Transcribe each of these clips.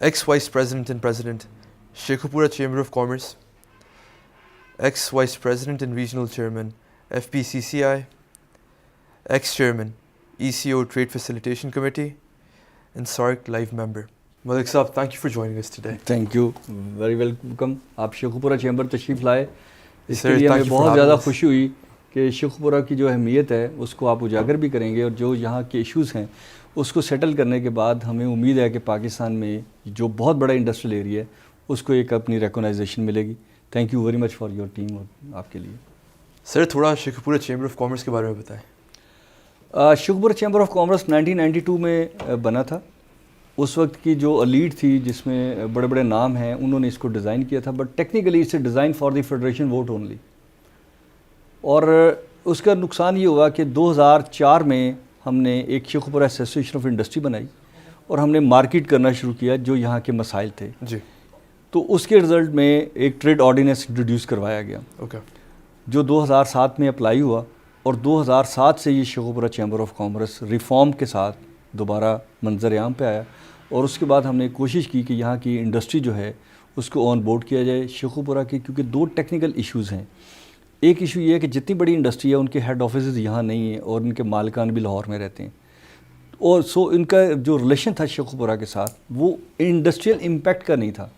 ex-Vice President and President, Sheikhupura Chamber of Commerce, ex-Vice President and Regional Chairman, FPCCI, ex-Chairman, ECO Trade Facilitation Committee, and SARC Live Member. Malik Saab, thank you for joining us today. Thank you. Very welcome. آپ Sheikhupura chamber تشریف لائے. اس کے لیے ہمیں بہت زیادہ خوشی ہوئی کہ شیخوپورہ کی جو اہمیت ہے اس کو آپ اجاگر بھی کریں گے, اور جو یہاں کے ایشوز ہیں اس کو سیٹل کرنے کے بعد ہمیں امید ہے کہ پاکستان میں جو بہت بڑا انڈسٹریل ایریا ہے اس کو ایک اپنی ریکگنائزیشن ملے گی. Thank you very much for your team اور آپ کے لیے. سر تھوڑا شیخوپورہ چیمبر آف کامرس کے بارے میں بتائیں. شیخوپورہ چیمبر آف کامرس 1992 میں بنا تھا. اس وقت کی جو لیڈ تھی جس میں بڑے بڑے نام ہیں انہوں نے اس کو ڈیزائن کیا تھا, but technically it's a design for the federation vote only. اور اس کا نقصان یہ ہوا کہ 2004 میں ہم نے ایک شیخوپورہ ایسوسیشن آف انڈسٹری بنائی اور ہم نے مارکیٹ کرنا شروع کیا جو یہاں کے مسائل تھے. جی. تو اس کے رزلٹ میں ایک ٹریڈ آرڈیننس انٹروڈیوس کروایا گیا جو 2007 میں اپلائی ہوا, اور 2007 سے یہ Sheikhupura chamber of commerce reform کے ساتھ دوبارہ منظر عام پہ آیا. اور اس کے بعد ہم نے کوشش کی کہ یہاں کی انڈسٹری جو ہے اس کو آن بورڈ کیا جائے شیخوپورہ کی, کیونکہ دو ٹیکنیکل ایشوز ہیں. ایک ایشو یہ ہے کہ جتنی بڑی انڈسٹری ہے ان کے ہیڈ آفیسز یہاں نہیں ہیں اور ان کے مالکان بھی لاہور میں رہتے ہیں, اور سو ان کا جو ریلیشن تھا شیخوپورہ کے ساتھ وہ انڈسٹریل امپیکٹ کا نہیں تھا,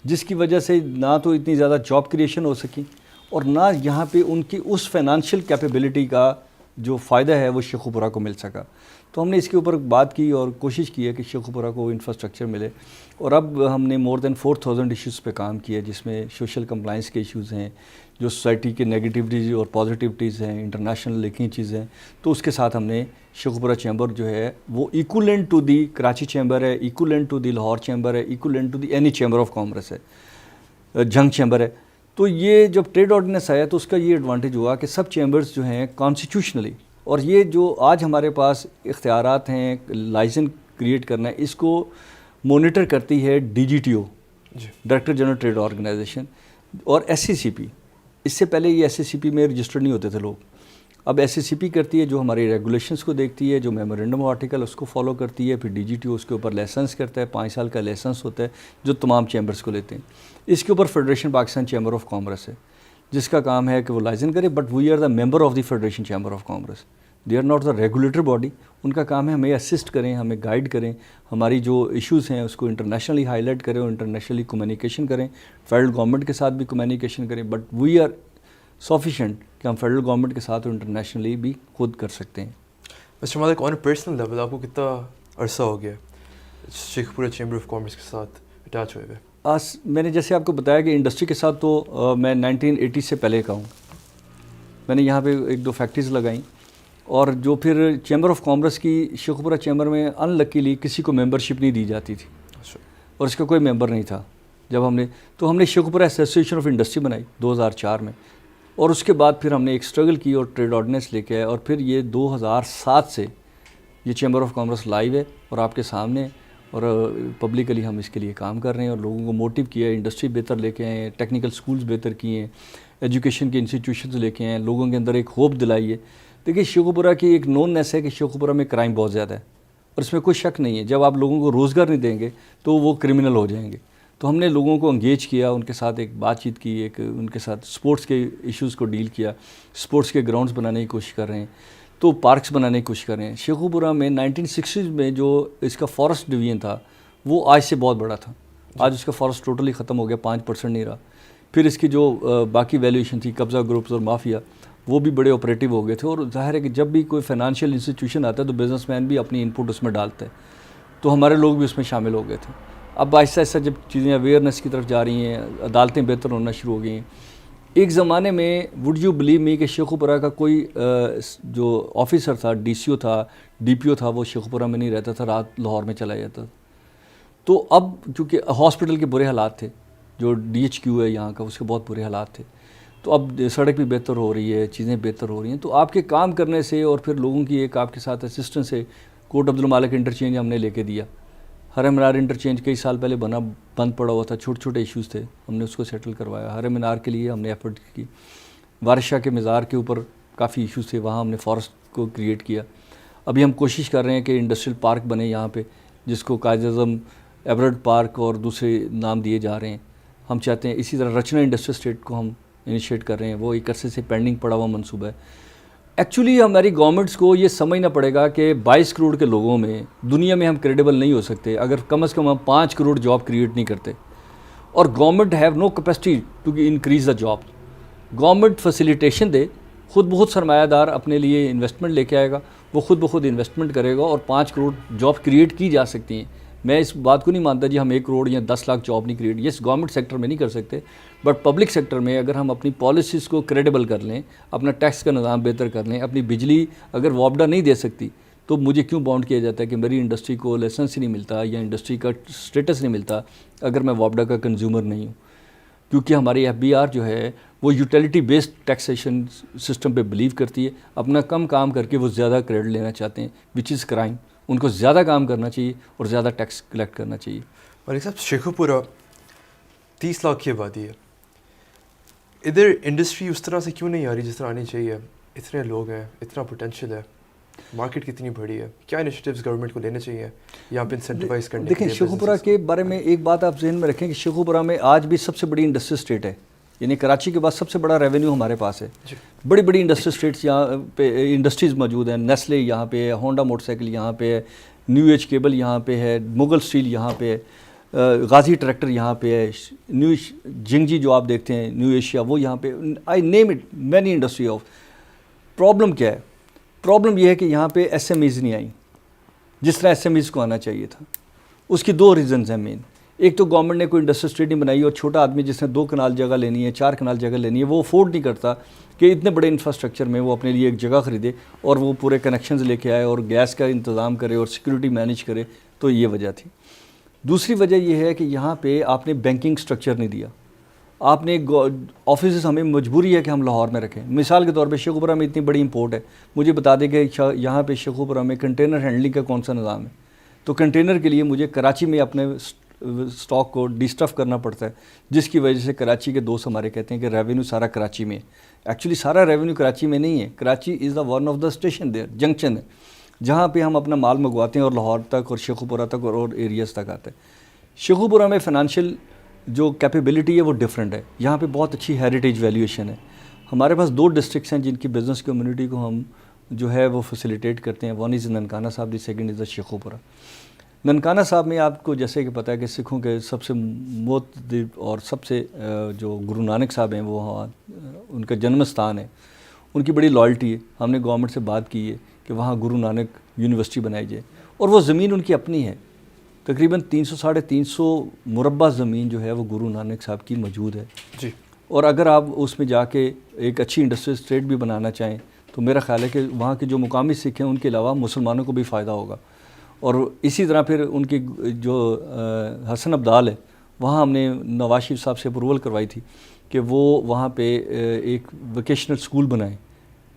جس کی وجہ سے نہ تو اتنی زیادہ جاب کریشن ہو سکی اور نہ یہاں پہ ان کی اس فائنانشیل کیپیبلٹی کا جو فائدہ ہے وہ شیخوپورہ کو مل سکا. تو ہم نے اس کے اوپر بات کی اور کوشش کی ہے کہ شیخوپورہ کو انفراسٹرکچر ملے, اور اب ہم نے مور دین 4000 ایشوز پہ کام کیا جس میں سوشل کمپلائنس کے ایشوز ہیں, جو سوسائٹی کے نیگیٹیوٹیز اور پازیٹیوٹیز ہیں, انٹرنیشنل لنکنگ چیزیں. تو اس کے ساتھ ہم نے شیخوپورہ چیمبر جو ہے وہ equivalent to the Karachi chamber ہے, equivalent to the Lahore chamber ہے, equivalent to the any chamber of commerce ہے, جنگ چیمبر ہے. تو یہ جب ٹریڈ آرڈیننس آیا تو اس کا یہ ایڈوانٹیج ہوا کہ سب چیمبرز جو ہیں کانسٹیٹیوشنلی, اور یہ جو آج ہمارے پاس اختیارات ہیں لائسنس کریٹ کرنا ہے, اس کو مونیٹر کرتی ہے DGTO, director general trade organization, اور SCCP. اس سے پہلے یہ SCCP میں رجسٹرڈ نہیں ہوتے تھے لوگ. اب SCCP کرتی ہے جو ہماری ریگولیشنس کو دیکھتی ہے, جو میمورینڈم آرٹیکل اس کو فالو کرتی ہے, پھر DGTO اس کے اوپر لائسنس کرتا ہے, 5 سال کا لائسنس ہوتا ہے جو تمام چیمبرز کو لیتے ہیں. اس کے اوپر federation Pakistan chamber of commerce ہے جس کا کام ہے کہ وہ لائسنس کرے, but we are the member of the federation chamber of commerce. They are not the regulator body. ان کا کام ہے ہمیں اسسٹ کریں, ہمیں گائیڈ کریں, ہماری جو ایشوز ہیں اس کو انٹرنیشنلی ہائی لائٹ کریں اور انٹرنیشنلی کمیونیکیشن کریں, فیڈرل گورنمنٹ کے ساتھ بھی کمیونیکیشن کریں. بٹ وی آر سفیشینٹ کہ ہم فیڈرل گورنمنٹ کے ساتھ انٹرنیشنلی بھی خود کر سکتے ہیں. Mister Malik, on a personal level آپ کو کتنا عرصہ ہو گیا شیخوپورہ چیمبر آف کامرس کے ساتھ اٹیچ ہوئے ہوئے؟ میں نے جیسے آپ کو بتایا کہ انڈسٹری کے ساتھ تو میں 1980 سے پہلے کا ہوں. میں نے یہاں پہ 1-2 فیکٹریز لگائیں, اور جو پھر چیمبر آف کامرس کی شیخوپورہ چیمبر میں ان لکیلی کسی کو ممبرشپ نہیں دی جاتی تھی, اور اس کا کوئی ممبر نہیں تھا. جب ہم نے شیخوپورہ ایسوسیشن آف انڈسٹری بنائی 2004 میں, اور اس کے بعد پھر ہم نے ایک اسٹرگل کی اور ٹریڈ آرڈیننس لے کے آئے, اور پھر یہ 2007 سے یہ چیمبر آف کامرس لائیو ہے اور آپ کے سامنے, اور پبلکلی ہم اس کے لیے کام کر رہے ہیں اور لوگوں کو موٹیو کیا ہے, انڈسٹری بہتر لے کے آئے ہیں, ٹیکنیکل سکولز بہتر کیے ہیں, ایجوکیشن کے انسٹیٹیوشنز لے کے آئے ہیں, لوگوں کے اندر ایک ہوپ دلائی ہے. دیکھیے شیخوپورہ کی ایک نوننیس ہے کہ شیخوپورہ میں کرائم بہت زیادہ ہے, اور اس میں کوئی شک نہیں ہے. جب آپ لوگوں کو روزگار نہیں دیں گے تو وہ کرمنل ہو جائیں گے. تو ہم نے لوگوں کو انگیج کیا, ان کے ساتھ ایک بات چیت کی, ایک ان کے ساتھ سپورٹس کے ایشوز کو ڈیل کیا, سپورٹس کے گراؤنڈز بنانے کی کوشش کر رہے ہیں, تو پارکس بنانے کی کوشش کر رہے ہیں. شیخوپورہ میں 1960s میں جو اس کا فارسٹ ڈویژن تھا وہ آج سے بہت بڑا تھا. آج اس کا فارسٹ ٹوٹلی ختم ہو گیا, 5% نہیں رہا. پھر اس کی جو باقی ویلیویشن تھی, قبضہ گروپس اور مافیا, وہ بھی بڑے آپریٹو ہو گئے تھے. اور ظاہر ہے کہ جب بھی کوئی فائنانشیل انسٹیٹیوشن آتا ہے تو بزنس مین بھی اپنی انپٹ اس میں ڈالتا ہے, تو ہمارے لوگ بھی اس میں شامل ہو گئے تھے. اب آہستہ آہستہ جب چیزیں اویئرنیس کی طرف جا رہی ہیں, عدالتیں بہتر ہونا شروع ہو گئی ہیں. ایک زمانے میں وڈ یو بلیو می کہ شیخوپورہ کا کوئی جو آفیسر تھا, DCO تھا, DPO تھا, وہ شیخوپورہ میں نہیں رہتا تھا, رات لاہور میں چلا جاتا تھا. تو اب چونکہ ہاسپٹل کے برے حالات تھے, جو DHQ ہے یہاں کا, اس کے بہت برے حالات تھے, تو اب سڑک بھی بہتر ہو رہی ہے, چیزیں بہتر ہو رہی ہیں. تو آپ کے کام کرنے سے اور پھر لوگوں کی ایک آپ کے ساتھ اسسٹنس سے کوٹ عبدالمالک انٹرچینج ہم نے لے کے دیا. حرم مینار انٹرچینج کئی سال پہلے بند پڑا ہوا تھا, چھوٹے چھوٹے ایشوز تھے, ہم نے اس کو سیٹل کروایا. حرم مینار کے لیے ہم نے ایفرٹ کی. وارث شاہ کے مزار کے اوپر کافی ایشوز تھے, وہاں ہم نے فارسٹ کو کریٹ کیا. ابھی ہم کوشش کر رہے ہیں کہ انڈسٹریل پارک بنے یہاں پہ, جس کو قائد اعظم ایورڈ پارک اور دوسرے نام دیے جا رہے ہیں. ہم چاہتے ہیں اسی طرح رچنا انڈسٹریل اسٹیٹ کو ہم انیشیٹ کر رہے ہیں, وہ ایک عرصے سے پینڈنگ پڑا ہوا منصوبہ ہے. ایکچولی ہماری گورنمنٹس کو یہ سمجھنا پڑے گا کہ 22 کروڑ کے لوگوں میں دنیا میں ہم کریڈیبل نہیں ہو سکتے اگر کم از کم ہم 5 کروڑ جاب کریٹ نہیں کرتے. اور government have no capacity to increase the job. Government facilitation دے, خود بخود سرمایہ دار اپنے لیے انویسٹمنٹ لے کے آئے گا, وہ خود بخود انویسٹمنٹ کرے گا اور 5 کروڑ جاب کریٹ کی جا سکتی ہیں. میں اس بات کو نہیں مانتا جی ہم 1 کروڑ یا 10 لاکھ جاب نہیں کریٹ, یس گورنمنٹ سیکٹر میں نہیں کر سکتے, بٹ پبلک سیکٹر میں اگر ہم اپنی پالیسیز کو کریڈیبل کر لیں, اپنا ٹیکس کا نظام بہتر کر لیں, اپنی بجلی اگر وابڈا نہیں دے سکتی تو مجھے کیوں باؤنڈ کیا جاتا ہے کہ میری انڈسٹری کو لائسنس ہی نہیں ملتا یا انڈسٹری کا اسٹیٹس نہیں ملتا اگر میں وابڈا کا کنزیومر نہیں ہوں. کیونکہ ہماری FBR جو ہے وہ یوٹیلیٹی بیسڈ ٹیکسیشن سسٹم پہ بلیو کرتی ہے. اپنا کم کام کر کے وہ زیادہ کریڈٹ لینا چاہتے ہیں, وچ از کرائم. ان کو زیادہ کام کرنا چاہیے اور زیادہ ٹیکس کلیکٹ کرنا چاہیے. ملک صاحب, شیخو پورہ 30 لاکھ کی آبادی ہے, ادھر انڈسٹری اس طرح سے کیوں نہیں آ رہی جس طرح آنی چاہیے؟ اتنے لوگ ہیں, اتنا پوٹینشیل ہے, مارکیٹ کتنی بڑی ہے, کیا انیشیٹیوز گورنمنٹ کو لینے چاہیے یہاں پہ انسینٹیوائز کرنے کے لیے؟ دیکھیں شیخو پورہ کے بارے میں ایک بات آپ ذہن میں رکھیں کہ شیخو پورہ میں آج بھی سب سے بڑی انڈسٹری اسٹیٹ ہے, یعنی کراچی کے بعد سب سے بڑا ریونیو ہمارے پاس ہے. بڑی بڑی انڈسٹری اسٹیٹس یہاں پہ انڈسٹریز موجود ہیں. نیسلے یہاں پہ ہے, ہونڈا موٹر سائیکل یہاں پہ ہے, نیو ایج کیبل یہاں پہ ہے, مغل اسٹیل یہاں پہ ہے, غازی ٹریکٹر یہاں پہ ہے, نیو جنگجی جو آپ دیکھتے ہیں نیو ایشیا وہ یہاں پہ, I name it many industry of. Problem کیا ہے؟ پرابلم یہ ہے کہ یہاں پہ SMEs نہیں آئیں جس طرح SMEs کو آنا چاہیے تھا. اس کی 2 ریزنز ہیں مین. ایک تو گورنمنٹ نے کوئی انڈسٹریل اسٹیٹ نہیں بنائی, اور چھوٹا آدمی جس نے 2 کنال جگہ لینی ہے, 4 کنال جگہ لینی ہے, وہ افورڈ نہیں کرتا کہ اتنے بڑے انفراسٹرکچر میں وہ اپنے لیے ایک جگہ خریدے اور وہ پورے کنیکشنز لے کے آئے اور گیس کا انتظام کرے اور سیکورٹی مینیج کرے. تو یہ وجہ تھی. دوسری وجہ یہ ہے کہ یہاں پہ آپ نے بینکنگ سٹرکچر نہیں دیا. آپ نے آفیسز, ہمیں مجبوری ہے کہ ہم لاہور میں رکھیں. مثال کے طور پہ شیخو پورہ میں اتنی بڑی امپورٹ ہے, مجھے بتا دیں کہ یہاں پہ شیخو پورہ میں کنٹینر ہینڈلنگ کا کون سا نظام ہے, تو کنٹینر کے لیے مجھے کراچی میں اپنے اسٹاک کو ڈسٹرف کرنا پڑتا ہے, جس کی وجہ سے کراچی کے دوست ہمارے کہتے ہیں کہ ریونیو سارا کراچی میں ہے. ایکچولی سارا ریونیو کراچی میں نہیں ہے. Karachi is the one of the station there, junction ہے جہاں پہ ہم اپنا مال منگواتے ہیں اور لاہور تک اور شیخو پورہ تک اور ایریاز تک آتے ہیں. شیخو پورہ میں فائنانشیل جو کیپیبلٹی ہے وہ ڈفرینٹ ہے. یہاں پہ بہت اچھی ہیریٹیج ویلیویشن ہے. ہمارے پاس 2 ڈسٹرکٹس ہیں جن کی بزنس کمیونٹی کو ہم جو ہے وہ فیسیلیٹیٹ کرتے ہیں. ون از ننکانہ صاحب, the second is the Shekau پورہ. ننکانہ صاحب میں آپ کو جیسے کہ پتہ ہے کہ سکھوں کے سب سے معتبر اور سب سے جو گرو نانک صاحب ہیں وہ ان کا جنم استھان ہے, ان کی بڑی لائلٹی ہے. ہم نے گورنمنٹ سے بات کی ہے کہ وہاں گرو نانک یونیورسٹی بنائی جائے, اور وہ زمین ان کی اپنی ہے. تقریباً 300-350 مربع زمین جو ہے وہ گرو نانک صاحب کی موجود ہے جی. اور اگر آپ اس میں جا کے ایک اچھی انڈسٹریل اسٹیٹ بھی بنانا چاہیں تو میرا خیال ہے کہ وہاں کے جو مقامی سکھ ہیں ان کے علاوہ مسلمانوں کو بھی فائدہ ہوگا. اور اسی طرح پھر ان کی جو حسن ابدال ہے, وہاں ہم نے نواز شریف صاحب سے اپروول کروائی تھی کہ وہ وہاں پہ ایک ووکیشنل اسکول بنائیں,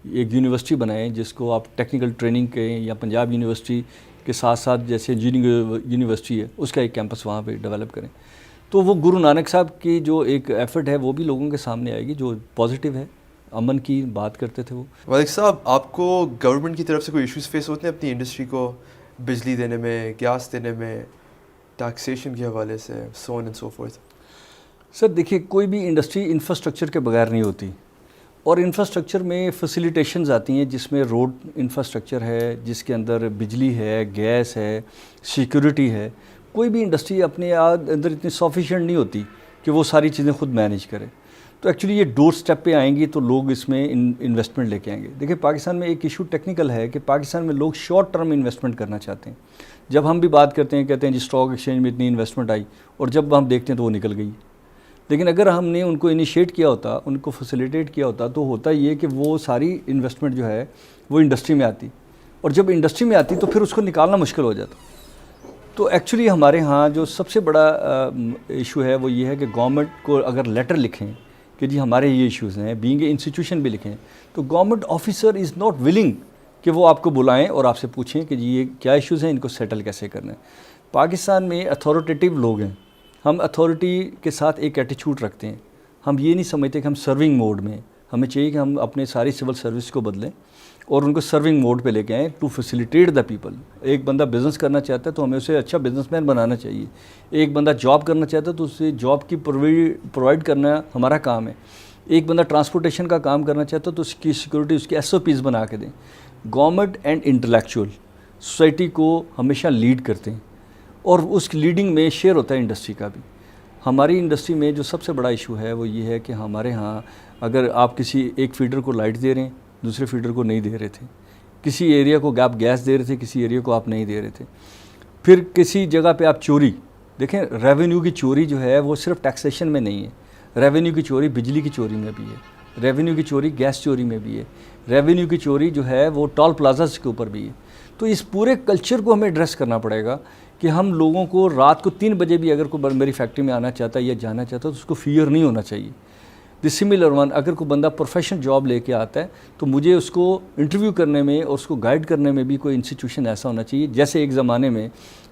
ایک یونیورسٹی بنائیں جس کو آپ ٹیکنیکل ٹریننگ کہیں, یا پنجاب یونیورسٹی کے ساتھ ساتھ جیسے انجینئرنگ یونیورسٹی ہے اس کا ایک کیمپس وہاں پہ ڈیولپ کریں. تو وہ گرو نانک صاحب کی جو ایک ایفرٹ ہے وہ بھی لوگوں کے سامنے آئے گی جو پازیٹیو ہے. امن کی بات کرتے تھے وہ. ملک صاحب, آپ کو گورنمنٹ کی طرف سے کوئی ایشوز فیس ہوتے ہیں اپنی انڈسٹری کو بجلی دینے میں, گیس دینے میں, ٹیکسیشن کے حوالے سے, سو آن اینڈ سو فورتھ؟ سر دیکھیے, کوئی بھی انڈسٹری انفراسٹرکچر کے بغیر نہیں ہوتی, اور انفراسٹرکچر میں فیسیلیٹیشنز آتی ہیں جس میں روڈ انفراسٹرکچر ہے, جس کے اندر بجلی ہے, گیس ہے, سیکورٹی ہے. کوئی بھی انڈسٹری اپنے اندر اتنی سفیشینٹ نہیں ہوتی کہ وہ ساری چیزیں خود مینیج کرے. تو ایکچولی یہ ڈور سٹیپ پہ آئیں گی تو لوگ اس میں انویسٹمنٹ لے کے آئیں گے. دیکھیں پاکستان میں ایک ایشو ٹیکنیکل ہے کہ پاکستان میں لوگ شارٹ ٹرم انویسٹمنٹ کرنا چاہتے ہیں. جب ہم بھی بات کرتے ہیں کہتے ہیں جی اسٹاک ایکسچینج میں اتنی انویسٹمنٹ آئی, اور جب ہم دیکھتے ہیں تو وہ نکل گئی. لیکن اگر ہم نے ان کو انیشیٹ کیا ہوتا, ان کو فیسیلیٹیٹ کیا ہوتا, تو ہوتا یہ کہ وہ ساری انویسٹمنٹ جو ہے وہ انڈسٹری میں آتی, اور جب انڈسٹری میں آتی تو پھر اس کو نکالنا مشکل ہو جاتا. تو ایکچولی ہمارے ہاں جو سب سے بڑا ایشو ہے وہ یہ ہے کہ گورنمنٹ کو اگر لیٹر لکھیں کہ جی ہمارے یہ ایشوز ہیں, بینگ اے انسٹیٹیوشن بھی لکھیں, تو government officer is not willing کہ وہ آپ کو بلائیں اور آپ سے پوچھیں کہ جی یہ کیا ایشوز ہیں, ان کو سیٹل کیسے کرنا ہے. پاکستان میں اتھارٹیٹیو لوگ ہیں, ہم اتھارٹی کے ساتھ ایک ایٹیچیوڈ رکھتے ہیں. ہم یہ نہیں سمجھتے کہ ہم سرونگ موڈ میں, ہمیں چاہیے کہ ہم اپنے ساری سول سروس کو بدلیں اور ان کو سرونگ موڈ پہ لے کے آئیں ٹو فیسیلیٹیٹ دا پیپل. ایک بندہ بزنس کرنا چاہتا ہے تو ہمیں اسے اچھا بزنس مین بنانا چاہیے. ایک بندہ جاب کرنا چاہتا ہے تو اسے جاب کی پرووائڈ کرنا ہمارا کام ہے. ایک بندہ ٹرانسپورٹیشن کا کام کرنا چاہتا ہے تو اس کی سیکورٹی اس کے SOPs بنا کے دیں. گورنمنٹ اینڈ انٹلیکچوئل سوسائٹی کو ہمیشہ لیڈ کرتے ہیں اور اس لیڈنگ میں شیئر ہوتا ہے انڈسٹری کا بھی. ہماری انڈسٹری میں جو سب سے بڑا ایشو ہے وہ یہ ہے کہ ہمارے ہاں اگر آپ کسی ایک فیڈر کو لائٹ دے رہے ہیں دوسرے فیڈر کو نہیں دے رہے تھے, کسی ایریا کو آپ گیس دے رہے تھے کسی ایریا کو آپ نہیں دے رہے تھے, پھر کسی جگہ پہ آپ چوری دیکھیں. ریونیو کی چوری جو ہے وہ صرف ٹیکسیشن میں نہیں ہے, ریونیو کی چوری بجلی کی چوری میں بھی ہے, ریونیو کی چوری گیس چوری میں بھی ہے, ریونیو کی چوری جو ہے وہ ٹول پلازاز کے اوپر بھی ہے. تو اس پورے کلچر کو ہمیں ایڈریس کرنا پڑے گا کہ ہم لوگوں کو رات کو 3 بجے بھی اگر کوئی میری فیکٹری میں آنا چاہتا ہے یا جانا چاہتا ہے تو اس کو فیئر نہیں ہونا چاہیے. دی سملر ون, اگر کوئی بندہ پروفیشنل جاب لے کے آتا ہے تو مجھے اس کو انٹرویو کرنے میں اور اس کو گائیڈ کرنے میں بھی کوئی انسٹیٹیوشن ایسا ہونا چاہیے جیسے ایک زمانے میں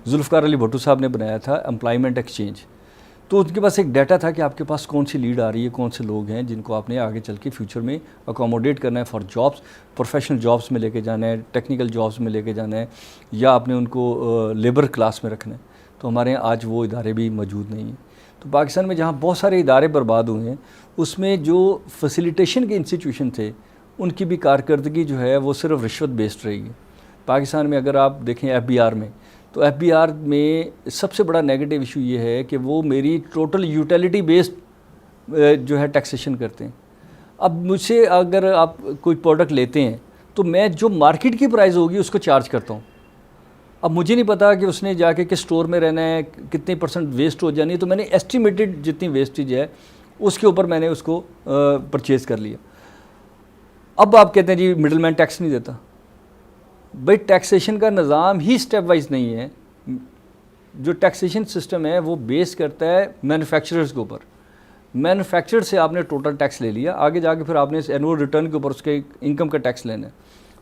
ذوالفقار علی بھٹو صاحب نے بنایا تھا امپلائمنٹ ایکسچینج. تو ان کے پاس ایک ڈیٹا تھا کہ آپ کے پاس کون سی لیڈ آ رہی ہے, کون سے لوگ ہیں جن کو آپ نے آگے چل کے فیوچر میں اکوموڈیٹ کرنا ہے فار جابس, پروفیشنل جابس میں لے کے جانا ہے, ٹیکنیکل جابس میں لے کے جانا ہے, یا آپ نے ان کو لیبر کلاس میں رکھنا ہے. تو ہمارے یہاں آج وہ ادارے بھی موجود نہیں ہیں. تو پاکستان میں جہاں بہت سارے ادارے برباد ہوئے ہیں اس میں جو فیسیلیٹیشن کے انسٹیٹیوشن تھے ان کی بھی کارکردگی جو ہے وہ صرف رشوت بیسڈ رہی ہے. پاکستان میں اگر آپ دیکھیں FBR میں, تو FBR میں سب سے بڑا نیگیٹو ایشو یہ ہے کہ وہ میری ٹوٹل یوٹیلیٹی بیسڈ جو ہے ٹیکسیشن کرتے ہیں. اب مجھ سے اگر آپ کوئی پروڈکٹ لیتے ہیں تو میں جو مارکیٹ کی پرائز ہوگی اس کو چارج کرتا ہوں. اب مجھے نہیں پتا کہ اس نے جا کے کس اسٹور میں رہنا ہے, کتنے % ویسٹ ہو جانی ہے, تو میں نے ایسٹیمیٹڈ جتنی ویسٹیج ہے اس کے اوپر میں نے اس کو پرچیز کر لیا. اب آپ کہتے ہیں جی مڈل مین ٹیکس نہیں دیتا. بھائی ٹیکسیشن کا نظام ہی اسٹیپ وائز نہیں ہے. جو ٹیکسیشن سسٹم ہے وہ بیس کرتا ہے مینوفیکچررز کے اوپر. مینوفیکچرر سے آپ نے ٹوٹل ٹیکس لے لیا, آگے جا کے پھر آپ نے اینول ریٹرن کے اوپر اس کے انکم کا ٹیکس لینا ہے.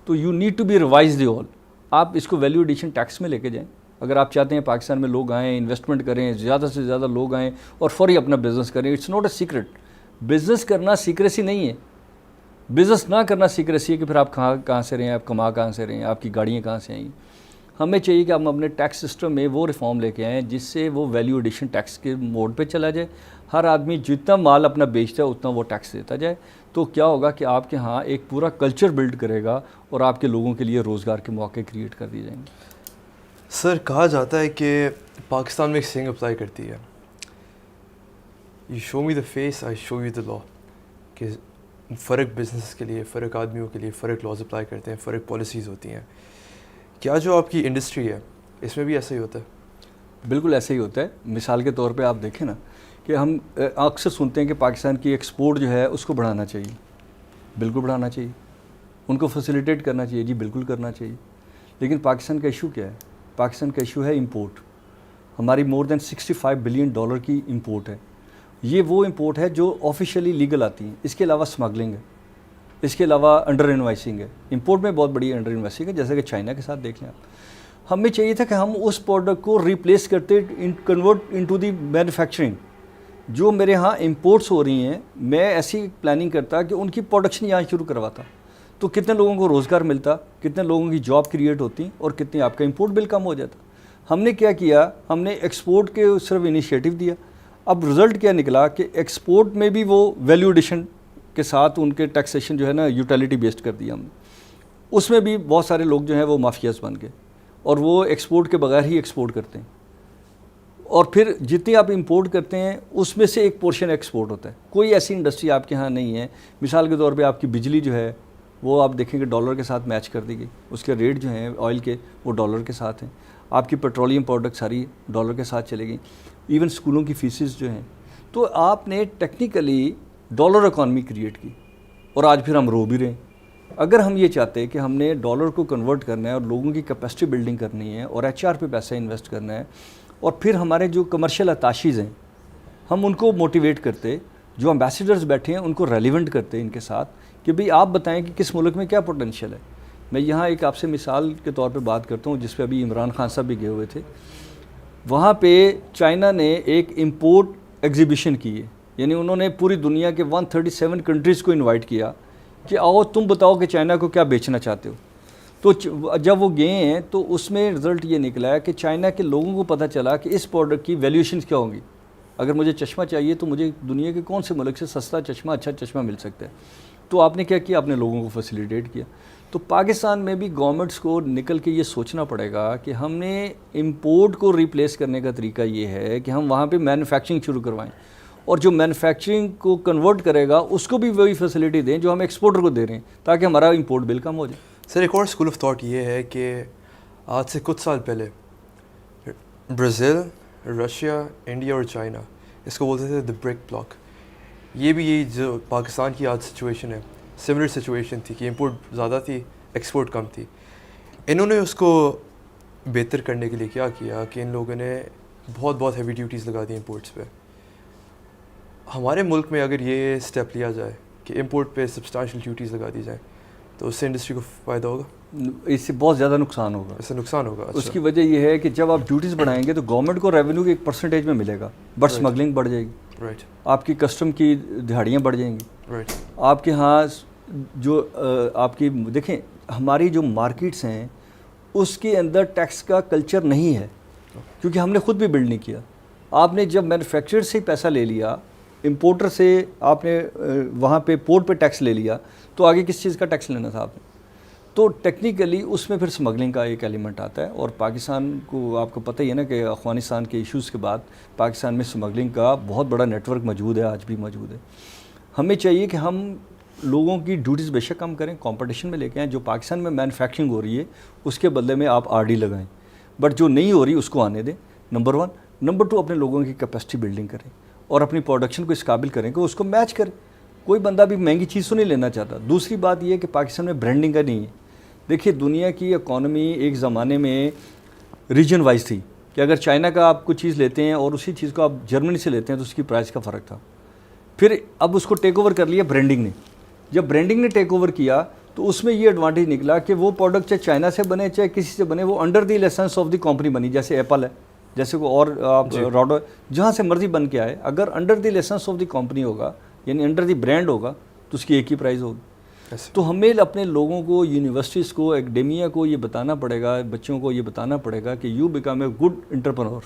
تو you need to be revise the all. آپ اس کو ویلیو ایڈیشن ٹیکس میں لے کے جائیں. اگر آپ چاہتے ہیں پاکستان میں لوگ آئیں, انویسٹمنٹ کریں, زیادہ سے زیادہ لوگ آئیں اور فوری اپنا بزنس کریں. It's not a secret. Business کرنا سیکریسی نہیں ہے. بزنس نہ کرنا سیکریسی ہے کہ پھر آپ کہاں سے رہے ہیں, آپ کما کہاں سے رہے ہیں, آپ کی گاڑیاں کہاں سے آئیں. ہمیں چاہیے کہ ہم اپنے ٹیکس سسٹم میں وہ ریفارم لے کے آئیں جس سے وہ ویلیو ایڈیشن ٹیکس کے موڈ پہ چلا جائے. ہر آدمی جتنا مال اپنا بیچتا ہے اتنا وہ ٹیکس دیتا جائے. تو کیا ہوگا کہ آپ کے ہاں ایک پورا کلچر بلڈ کرے گا اور آپ کے لوگوں کے لیے روزگار کے مواقع کریٹ کر دیے جائیں گے. سر کہا جاتا ہے کہ پاکستان میں ایک سینگ اپلائی کرتی ہے, you show me the face I show you the law. کہ فرق بزنس کے لیے, فرق آدمیوں کے لیے فرق لاز اپلائی کرتے ہیں, فرق پالیسیز ہوتی ہیں. کیا جو آپ کی انڈسٹری ہے اس میں بھی ایسا ہی ہوتا ہے؟ بالکل ایسا ہی ہوتا ہے. مثال کے طور پہ آپ دیکھیں نا کہ ہم اکثر سنتے ہیں کہ پاکستان کی ایکسپورٹ جو ہے اس کو بڑھانا چاہیے. بالکل بڑھانا چاہیے, ان کو فیسیلیٹیٹ کرنا چاہیے, جی بالکل کرنا چاہیے. لیکن پاکستان کا ایشو کیا ہے؟ پاکستان کا ایشو ہے امپورٹ. ہماری مور دین $65 بلین کی امپورٹ ہے. یہ وہ امپورٹ ہے جو آفیشیلی لیگل آتی ہیں. اس کے علاوہ اسمگلنگ ہے, اس کے علاوہ انڈر انوائسنگ ہے. امپورٹ میں بہت بڑی انڈر انوائسنگ ہے, جیسے کہ چائنا کے ساتھ دیکھ لیں آپ. ہمیں چاہیے تھا کہ ہم اس پروڈکٹ کو ریپلیس کرتے کنورٹ انٹو دی مینوفیکچرنگ. جو میرے ہاں امپورٹس ہو رہی ہیں میں ایسی پلاننگ کرتا کہ ان کی پروڈکشن یہاں شروع کرواتا. تو کتنے لوگوں کو روزگار ملتا, کتنے لوگوں کی جاب کریٹ ہوتی اور کتنے آپ کا امپورٹ بل کم ہو جاتا. ہم نے کیا کیا, ہم نے ایکسپورٹ کے صرف انیشیٹو دیا. اب رزلٹ کیا نکلا کہ ایکسپورٹ میں بھی وہ ویلیو ایڈیشن کے ساتھ ان کے ٹیکسیشن جو ہے نا یوٹیلیٹی بیسڈ کر دیا ہم نے. اس میں بھی بہت سارے لوگ جو ہیں وہ مافیاز بن گئے اور وہ ایکسپورٹ کے بغیر ہی ایکسپورٹ کرتے ہیں. اور پھر جتنی آپ امپورٹ کرتے ہیں اس میں سے ایک پورشن ایکسپورٹ ہوتا ہے. کوئی ایسی انڈسٹری آپ کے ہاں نہیں ہے. مثال کے طور پہ آپ کی بجلی جو ہے وہ آپ دیکھیں کہ ڈالر کے ساتھ میچ کر دی گئی. اس کے ریٹ جو ہیں آئل کے وہ ڈالر کے ساتھ ہیں. آپ کی پیٹرولیم پروڈکٹ ساری ڈالر کے ساتھ چلے گئی. ایون اسکولوں کی فیسز جو ہیں. تو آپ نے ٹیکنیکلی ڈالر اکانومی کریٹ کی اور آج پھر ہم رو بھی رہے ہیں. اگر ہم یہ چاہتے ہیں کہ ہم نے ڈالر کو کنورٹ کرنا ہے اور لوگوں کی کیپیسٹی بلڈنگ کرنی ہے اور HR پہ پیسہ انویسٹ کرنا ہے, اور پھر ہمارے جو کمرشل اتاشیز ہیں ہم ان کو موٹیویٹ کرتے, جو امبیسیڈرز بیٹھے ہیں ان کو ریلیونٹ کرتے ان کے ساتھ کہ بھئی آپ بتائیں کہ کس ملک میں کیا پوٹینشیل ہے. میں یہاں ایک آپ سے مثال کے طور پہ بات کرتا ہوں جس پہ ابھی عمران خان صاحب بھی گئے ہوئے تھے. وہاں پہ چائنا نے ایک امپورٹ ایگزیبیشن کی ہے, یعنی انہوں نے پوری دنیا کے 137 کنٹریز کو انوائٹ کیا کہ آؤ تم بتاؤ کہ چائنا کو کیا بیچنا چاہتے ہو. تو جب وہ گئے ہیں تو اس میں رزلٹ یہ نکلا ہے کہ چائنا کے لوگوں کو پتہ چلا کہ اس پروڈکٹ کی ویلیوشنز کیا ہوں گی. اگر مجھے چشمہ چاہیے تو مجھے دنیا کے کون سے ملک سے سستا چشمہ, اچھا چشمہ مل سکتا ہے. تو آپ نے کیا کیا, آپ نے لوگوں کو فیسیلیٹیٹ کیا. تو پاکستان میں بھی گورنمنٹس کو نکل کے یہ سوچنا پڑے گا کہ ہم نے امپورٹ کو ریپلیس کرنے کا طریقہ یہ ہے کہ ہم وہاں پہ مینوفیکچرنگ شروع کروائیں, اور جو مینوفیکچرنگ کو کنورٹ کرے گا اس کو بھی وہی فیسلٹی دیں جو ہم ایکسپورٹر کو دے رہے ہیں, تاکہ ہمارا امپورٹ بل کم ہو جائے. سر ایک اور اسکول آف تھاٹ یہ ہے کہ آج سے کچھ سال پہلے برازیل, رشیا, انڈیا اور چائنا, اس کو بولتے تھے دا برک بلاک. یہ بھی یہی جو پاکستان کی آج سچویشن ہے, سملر سچویشن تھی کہ امپورٹ زیادہ تھی, ایکسپورٹ کم تھی. انہوں نے اس کو بہتر کرنے کے لیے کیا کیا کہ ان لوگوں نے بہت ہیوی ڈیوٹیز لگا دی امپورٹس پہ. ہمارے ملک میں اگر یہ اسٹیپ لیا جائے کہ امپورٹ پہ سبسٹانشیل ڈیوٹیز لگا دی جائیں تو اس سے انڈسٹری کو فائدہ ہوگا؟ اس سے بہت زیادہ نقصان ہوگا. اس سے نقصان ہوگا. اس کی وجہ یہ ہے کہ جب آپ ڈیوٹیز بڑھائیں گے تو گورنمنٹ کو ریونیو کے ایک پرسنٹیج میں ملے گا, بٹ اسمگلنگ بڑھ جائے گی. رائٹ. آپ کی کسٹم کی دہاڑیاں بڑھ جائیں گی. رائٹ. آپ کے ہاں جو آپ کی دیکھیں ہماری جو مارکیٹس ہیں اس کے اندر ٹیکس کا کلچر نہیں ہے, کیونکہ ہم نے خود بھی بلڈ نہیں کیا. آپ نے جب مینوفیکچرر سے پیسہ لے لیا, امپورٹر سے آپ نے وہاں پہ پورٹ پہ ٹیکس لے لیا, تو آگے کس چیز کا ٹیکس لینا تھا آپ نے؟ تو ٹیکنیکلی اس میں پھر اسمگلنگ کا ایک ایلیمنٹ آتا ہے. اور پاکستان کو آپ کو پتہ ہی ہے نا کہ افغانستان کے ایشوز کے بعد پاکستان میں اسمگلنگ کا بہت بڑا نیٹ ورک موجود ہے, آج بھی موجود ہے. ہمیں چاہیے کہ ہم لوگوں کی ڈیوٹیز بے شک کم کریں, کمپٹیشن میں لے کے آئیں. جو پاکستان میں مینوفیکچرنگ ہو رہی ہے اس کے بدلے میں آپ RD لگائیں, بٹ جو نہیں ہو رہی اس کو آنے دیں, نمبر 1. نمبر 2, اپنے لوگوں کی کیپیسٹی بلڈنگ کریں اور اپنی پروڈکشن کو اس قابل کریں کہ اس کو میچ کریں. کوئی بندہ بھی مہنگی چیز تو نہیں لینا چاہتا. دوسری بات یہ ہے کہ پاکستان میں برانڈنگ کا نہیں ہے. دیکھیے دنیا کی اکانومی ایک زمانے میں ریجن وائز تھی کہ اگر چائنا کا آپ کوئی چیز لیتے ہیں اور اسی چیز کو آپ جرمنی سے لیتے ہیں تو اس کی پرائس کا فرق تھا. پھر اب اس کو ٹیک اوور کر لیا برانڈنگ نے. جب برانڈنگ نے ٹیک اوور کیا تو اس میں یہ ایڈوانٹیج نکلا کہ وہ پروڈکٹ چاہے چائنا سے بنے چاہے کسی سے بنے, وہ under the license of the company بنی. جیسے ایپل ہے, جیسے کوئی اور آپ راڈو, جہاں سے مرضی بن کے آئے, اگر under the license of the company ہوگا یعنی انڈر دی برانڈ ہوگا تو اس کی ایک ہی پرائز ہوگی. تو ہمیں اپنے لوگوں کو, یونیورسٹیز کو, ایکڈیمیا کو یہ بتانا پڑے گا, بچوں کو یہ بتانا پڑے گا کہ you become a good entrepreneur.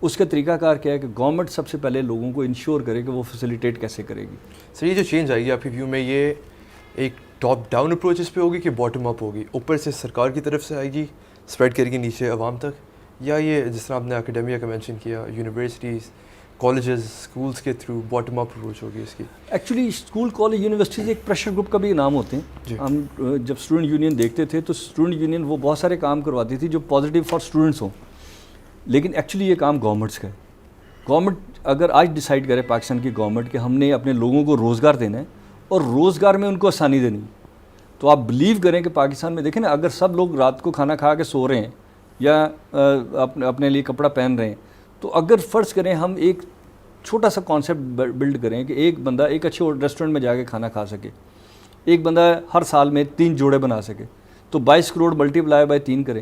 اس کا طریقہ کار کیا ہے کہ گورنمنٹ سب سے پہلے لوگوں کو انشور کرے کہ وہ فیسیلیٹیٹ کیسے کرے گی. سر یہ جو چینج آئے گی آپ کی ویو میں, یہ ایک ٹاپ ڈاؤن اپروچز پہ ہوگی کہ باٹم اپ ہوگی, اوپر سے سرکار کی طرف سے آئے گی, اسپریڈ کرے گی نیچے عوام تک, یا یہ جس طرح آپ نے اکیڈیمیا کا مینشن کیا, یونیورسٹیز, کالجز, اسکولس کے تھرو باٹم اپ اپروچ ہوگی اس کی؟ ایکچولی اسکول, کالج, یونیورسٹیز ایک پریشر گروپ کا بھی نام ہوتے ہیں. ہم جب اسٹوڈنٹ یونین دیکھتے تھے تو اسٹوڈنٹ یونین وہ بہت سارے کام کرواتی تھی جو پازیٹیو فار اسٹوڈنٹس ہوں, لیکن ایکچولی یہ کام گورنمنٹس کا ہے. گورنمنٹ اگر آج ڈیسائیڈ کرے, پاکستان کی گورنمنٹ, کہ ہم نے اپنے لوگوں کو روزگار دینا ہے اور روزگار میں ان کو آسانی دینی, تو آپ بلیو کریں کہ پاکستان میں دیکھیں نا, اگر سب لوگ رات کو کھانا کھا کے سو رہے ہیں یا اپنے لیے کپڑا پہن رہے ہیں, تو اگر فرض کریں ہم ایک چھوٹا سا کانسیپٹ بلڈ کریں کہ ایک بندہ ایک اچھے ریسٹورنٹ میں جا کے کھانا کھا سکے, ایک بندہ ہر سال میں 3 جوڑے بنا سکے, تو 22 کروڑ ملٹی پلائی بائی 3 کریں,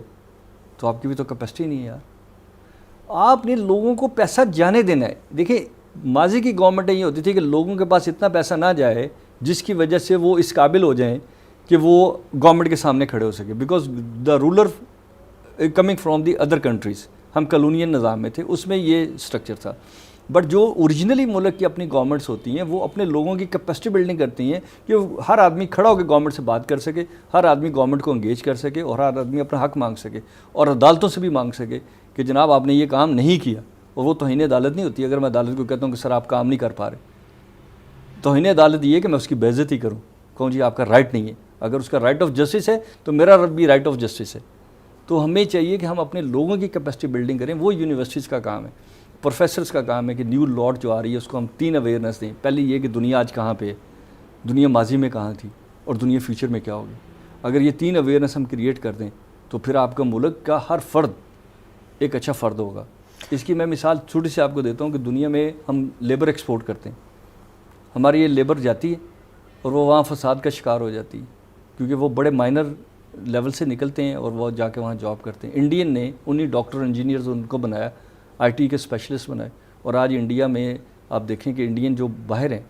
تو آپ کی بھی تو کیپیسٹی نہیں ہے یار. آپ نے لوگوں کو پیسہ جانے دینا ہے. دیکھیں ماضی کی گورنمنٹیں یہ ہوتی تھی کہ لوگوں کے پاس اتنا پیسہ نہ جائے جس کی وجہ سے وہ اس قابل ہو جائیں کہ وہ گورنمنٹ کے سامنے کھڑے ہو سکے, because the ruler coming from the other countries. ہم کالونین نظام میں تھے, اس میں یہ اسٹرکچر تھا. بٹ جو اوریجنلی ملک کی اپنی گورنمنٹس ہوتی ہیں وہ اپنے لوگوں کی کیپیسٹی بلڈنگ کرتی ہیں کہ ہر آدمی کھڑا ہو کے گورنمنٹ سے بات کر سکے, ہر آدمی گورنمنٹ کو انگیج کر سکے, اور ہر آدمی اپنا حق مانگ سکے, اور عدالتوں سے بھی مانگ سکے کہ جناب آپ نے یہ کام نہیں کیا. اور وہ توہین عدالت نہیں ہوتی اگر میں عدالت کو کہتا ہوں کہ سر آپ کام نہیں کر پا رہے. توہین عدالت یہ ہے کہ میں اس کی بے عزتی کروں, کہوں جی آپ کا رائٹ نہیں ہے. اگر اس کا رائٹ آف جسٹس ہے تو میرا بھی رائٹ آف جسٹس ہے. تو ہمیں چاہیے کہ ہم اپنے لوگوں کی کیپیسٹی بلڈنگ کریں. وہ یونیورسٹیز کا کام ہے, پروفیسرز کا کام ہے کہ نیو لاٹ جو آ رہی ہے اس کو ہم 3 اویئرنیس دیں. پہلے یہ کہ دنیا آج کہاں پہ ہے, دنیا ماضی میں کہاں تھی, اور دنیا فیوچر میں کیا ہوگی. اگر یہ 3 اویئرنیس ہم کریٹ کر دیں تو پھر آپ کا ملک کا ہر فرد ایک اچھا فرد ہوگا. اس کی میں مثال چھوٹی سی آپ کو دیتا ہوں کہ دنیا میں ہم لیبر ایکسپورٹ کرتے ہیں. ہماری یہ لیبر جاتی ہے اور وہ وہاں فساد کا شکار ہو جاتی ہے, کیونکہ وہ بڑے مائنر لیول سے نکلتے ہیں اور وہ جا کے وہاں جاب کرتے ہیں. انڈین نے انہیں ڈاکٹر انجینئرز ان کو بنایا, آئی ٹی کے اسپیشلسٹ بنائے, اور آج انڈیا میں آپ دیکھیں کہ انڈین جو باہر ہیں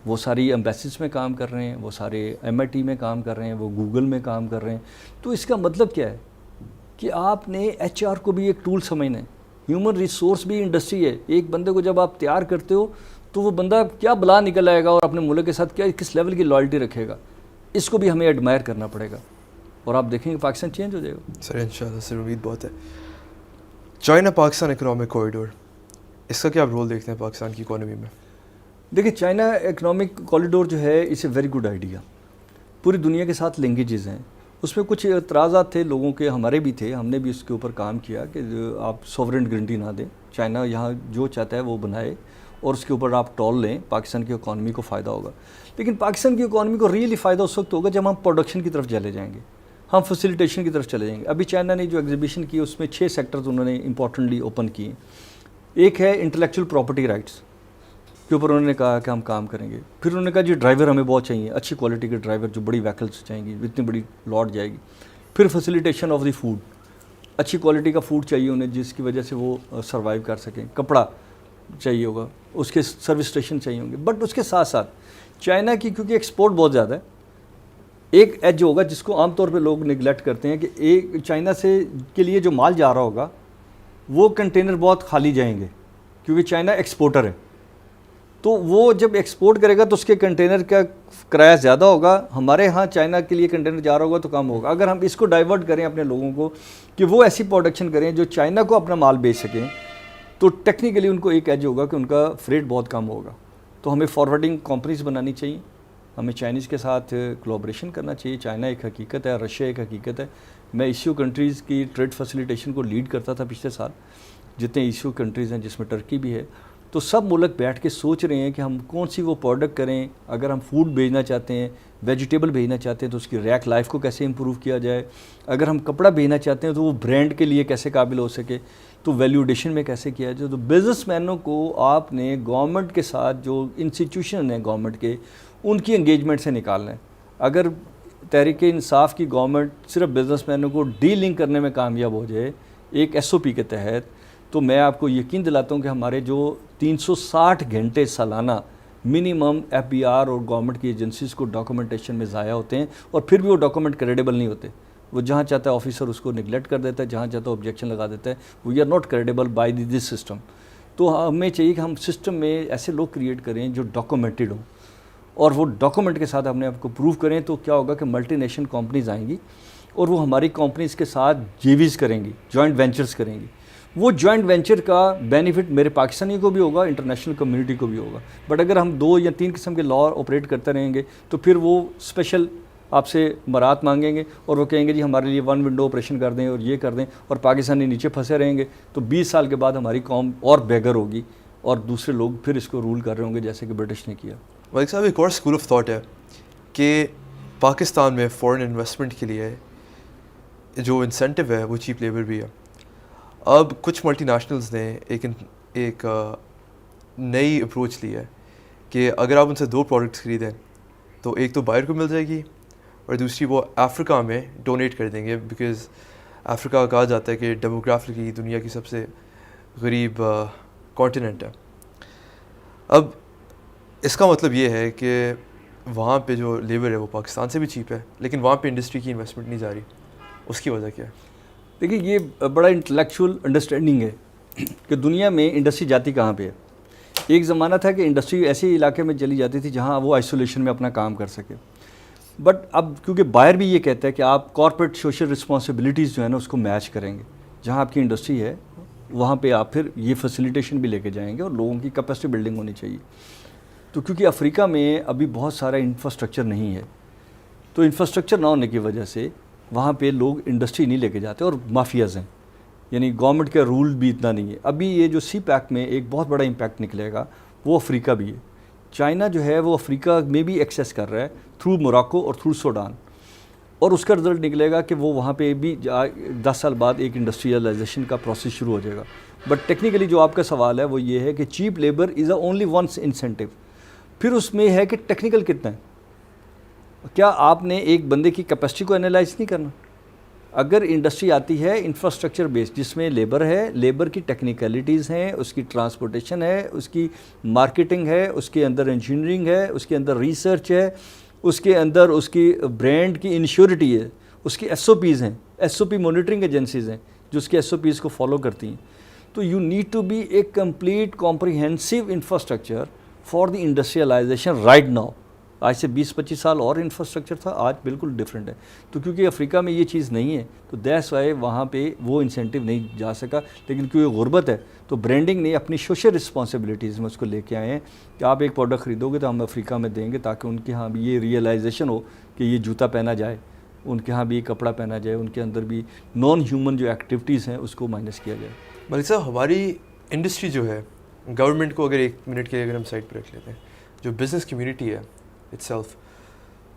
وہ ساری ایمبیسیز میں کام کر رہے ہیں, وہ سارے MIT میں کام کر رہے ہیں, وہ گوگل میں کام کر رہے ہیں. تو اس کا مطلب کیا ہے کہ آپ نے HR کو بھی ایک ٹول سمجھنا ہے. ہیومن ریسورس بھی انڈسٹری ہے. ایک بندے کو جب آپ تیار کرتے ہو تو وہ بندہ کیا بلا نکل آئے گا اور اپنے ملک کے ساتھ کیا کس لیول کی لائلٹی رکھے گا, اس کو بھی ہمیں ایڈمائر کرنا پڑے گا, اور آپ دیکھیں گے پاکستان چینج ہو جائے گا. سر انشاءاللہ, سر امید بہت ہے. چائنا پاکستان اکنامک کوریڈور, اس کا کیا آپ رول دیکھتے ہیں پاکستان کی اکانومی میں؟ دیکھیں, چائنا اکنامک کوریڈور جو ہے اس اے ویری گڈ آئیڈیا. پوری دنیا کے ساتھ لنکیجز ہیں. اس میں کچھ اعتراضات تھے لوگوں کے, ہمارے بھی تھے, ہم نے بھی اس کے اوپر کام کیا کہ آپ سوورن گارنٹی نہ دیں, چائنا یہاں جو چاہتا ہے وہ بنائے اور اس کے اوپر آپ ٹول لیں, پاکستان کی اکانومی کو فائدہ ہوگا. لیکن پاکستان کی اکانومی کو ریئلی فائدہ اس وقت ہوگا جب ہم پروڈکشن کی طرف چلے جائیں گے, ہم فیسیلیٹیشن کی طرف چلے جائیں گے. ابھی چائنا نے جو ایگزیبیشن کی اس میں 6 سیکٹرز انہوں نے امپورٹنٹلی اوپن کیے. ایک ہے انٹلیکچوئل پراپرٹی رائٹس کے اوپر انہوں نے کہا کہ ہم کام کریں گے. پھر انہوں نے کہا جی ڈرائیور ہمیں بہت چاہیے, اچھی کوالٹی کے ڈرائیور جو بڑی وہیکلس چاہیں گی, اتنی بڑی لاٹ جائے گی. پھر فیسیلیٹیشن آف دی فوڈ, اچھی کوالٹی کا فوڈ چاہیے انہیں جس کی وجہ سے وہ سروائیو کر سکیں. کپڑا چاہیے ہوگا, اس کے سروس اسٹیشن چاہیے ہوں گے. بٹ اس کے ساتھ ساتھ چائنا کی کیونکہ ایکسپورٹ بہت زیادہ ہے, ایک ایج ہوگا جس کو عام طور پہ لوگ نگلیکٹ کرتے ہیں کہ ایک چائنا سے کے لیے جو مال جا رہا ہوگا وہ کنٹینر بہت خالی جائیں گے کیونکہ چائنا ایکسپورٹر ہے. تو وہ جب ایکسپورٹ کرے گا تو اس کے کنٹینر کا کرایہ زیادہ ہوگا. ہمارے ہاں چائنا کے لیے کنٹینر جا رہا ہوگا تو کم ہوگا. اگر ہم اس کو ڈائیورٹ کریں اپنے لوگوں کو کہ وہ ایسی پروڈکشن کریں جو چائنا کو اپنا مال بیچ سکیں, تو ٹیکنیکلی ان کو ایک ایج ہوگا کہ ان کا فریٹ بہت کم ہوگا. تو ہمیں فارورڈنگ کمپنیز بنانی چاہیے, ہمیں چائنیز کے ساتھ کولابریشن کرنا چاہیے. چائنا ایک حقیقت ہے, رشیا ایک حقیقت ہے. میں ایشیا کنٹریز کی ٹریڈ فیسیلیٹیشن کو لیڈ کرتا تھا پچھلے سال, جتنے ایشیا کنٹریز ہیں جس میں ٹرکی بھی ہے. تو سب ملک بیٹھ کے سوچ رہے ہیں کہ ہم کون سی وہ پروڈکٹ کریں. اگر ہم فوڈ بھیجنا چاہتے ہیں, ویجیٹیبل بھیجنا چاہتے ہیں تو اس کی ریک لائف کو کیسے امپروو کیا جائے. اگر ہم کپڑا بھیجنا چاہتے ہیں تو وہ برانڈ کے لیے کیسے قابل ہو سکے, تو ویلیو ایڈیشن میں کیسے کیا جائے. تو بزنس مینوں کو آپ نے گورنمنٹ کے ساتھ جو انسٹیٹیوشن ہیں گورنمنٹ کے, ان کی انگیجمنٹ سے نکالنا ہے. اگر تحریک انصاف کی گورنمنٹ صرف بزنس مینوں کو ڈی لنک کرنے میں کامیاب ہو جائے ایک SOP کے تحت, تو میں آپ کو یقین دلاتا ہوں کہ ہمارے جو 360 گھنٹے سالانہ منیمم FBR اور گورنمنٹ کی ایجنسیز کو ڈاکومنٹیشن میں ضائع ہوتے ہیں, اور پھر بھی وہ ڈاکومنٹ کریڈیبل نہیں ہوتے. وہ جہاں چاہتا ہے آفیسر اس کو نگلیکٹ کر دیتا ہے, جہاں چاہتا ہے آبجیکشن لگا دیتا ہے. We are not credible by this system. تو ہمیں چاہیے کہ ہم سسٹم میں ایسے لوگ کریٹ کریں جو ڈاکومنٹڈ ہوں, اور وہ ڈاکومنٹ کے ساتھ ہم نے آپ کو پروو کریں. تو کیا ہوگا کہ ملٹی نیشنل کمپنیز آئیں گی اور وہ ہماری کمپنیز کے ساتھ JVs کریں گی, جوائنٹ وینچرز کریں گی. وہ جوائنٹ وینچر کا بینیفٹ میرے پاکستانی کو بھی ہوگا, انٹرنیشنل کمیونٹی کو بھی ہوگا. بٹ اگر ہم 2 یا 3 قسم کے لا آپریٹ کرتے رہیں گے تو پھر وہ اسپیشل آپ سے برات مانگیں گے اور وہ کہیں گے جی ہمارے لیے 1 ونڈو آپریشن کر دیں اور یہ کر دیں, اور پاکستانی نیچے پھنسے رہیں گے. تو 20 سال کے بعد ہماری قوم اور بیگر ہوگی اور دوسرے لوگ پھر اس کو رول کر رہے ہوں گے جیسے کہ برٹش نے کیا. ملک صاحب, ایک اور اسکول آف تھاٹ ہے کہ پاکستان میں فورن انویسٹمنٹ کے لیے جو انسینٹیو ہے وہ چیپ لیبر بھی ہے. اب کچھ ملٹی نیشنلز نے ایک نئی اپروچ لی ہے کہ اگر آپ ان سے 2 پروڈکٹس خریدیں تو ایک تو بائر کو مل جائے گی اور دوسری وہ افریقہ میں ڈونیٹ کر دیں گے, بیکاز افریقہ کہا جاتا ہے کہ ڈیموگرافکلی دنیا کی سب سے غریب کانٹیننٹ ہے. اب اس کا مطلب یہ ہے کہ وہاں پہ جو لیبر ہے وہ پاکستان سے بھی چیپ ہے, لیکن وہاں پہ انڈسٹری کی انویسٹمنٹ نہیں جا رہی. اس کی وجہ کیا ہے؟ دیکھیے, یہ بڑا انٹلیکچوئل انڈرسٹینڈنگ ہے کہ دنیا میں انڈسٹری جاتی کہاں پہ ہے. ایک زمانہ تھا کہ انڈسٹری ایسے علاقے میں چلی جاتی تھی جہاں وہ آئسولیشن میں اپنا کام کر سکے. بٹ اب کیونکہ بائر بھی یہ کہتا ہے کہ آپ کارپوریٹ سوشل رسپانسبلٹیز جو ہے نا اس کو میچ کریں گے, جہاں آپ کی انڈسٹری ہے وہاں پہ آپ پھر یہ فیسیلیٹیشن بھی لے کے جائیں گے اور لوگوں کی کیپیسٹی بلڈنگ ہونی چاہیے. تو کیونکہ افریقہ میں ابھی بہت سارا انفراسٹرکچر نہیں ہے, تو انفراسٹرکچر نہ ہونے کی وجہ سے وہاں پہ لوگ انڈسٹری نہیں لے کے جاتے اور مافیاز ہیں, یعنی گورنمنٹ کا رول بھی اتنا نہیں ہے. ابھی یہ جو CPEC میں ایک بہت بڑا امپیکٹ نکلے گا وہ افریقہ بھی ہے. چائنا جو ہے وہ افریقہ میں بھی ایکسیس کر رہا ہے تھرو موراکو اور تھرو سوڈان, اور اس کا رزلٹ نکلے گا کہ وہ وہاں پہ بھی 10 سال بعد ایک انڈسٹریلائزیشن کا پروسیس شروع ہو جائے گا. بٹ ٹیکنیکلی جو آپ کا سوال ہے وہ یہ ہے کہ cheap labour is a only one incentive. پھر اس میں ہے کہ ٹیکنیکل کتنا ہے. کیا آپ نے ایک بندے کی کیپیسٹی کو انالائز نہیں کرنا؟ اگر انڈسٹری آتی ہے انفراسٹرکچر بیس جس میں لیبر ہے, لیبر کی ٹیکنیکلٹیز ہیں, اس کی ٹرانسپورٹیشن ہے, اس کی مارکیٹنگ ہے, اس کے اندر انجینئرنگ ہے, اس کے اندر ریسرچ ہے, اس کے اندر اس کی برانڈ کی انشورٹی ہے, اس کی ایس او پیز ہیں, S O P monitoring agencies ہیں جو اس کے ایس او پیز کو فالو کرتی ہیں. تو you need to be a complete comprehensive infrastructure for the industrialization right now. آج سے 20-25 سال اور انفراسٹرکچر تھا, آج بالکل ڈفرینٹ ہے. تو کیونکہ افریقہ میں یہ چیز نہیں ہے تو دیٹس وائی وہاں پہ وہ انسینٹیو نہیں جا سکا. لیکن کیونکہ غربت ہے تو برانڈنگ نے اپنی سوشل رسپانسبلٹیز میں اس کو لے کے آئے ہیں کہ آپ ایک پروڈکٹ خریدو گے تو ہم افریقہ میں دیں گے تاکہ ان کے ہاں بھی یہ ریئلائزیشن ہو کہ یہ جوتا پہنا جائے, ان کے ہاں بھی کپڑا پہنا جائے, ان کے اندر بھی نان ہیومن جو ایکٹیویٹیز ہیں اس کو مائنس کیا جائے. ملک صاحب, ہماری انڈسٹری جو ہے, گورنمنٹ کو اگر 1 منٹ کے لیے اگر ہم سائڈ پہ رکھ لیتے ہیں, جو بزنس کمیونٹی ہے اٹ سیلف,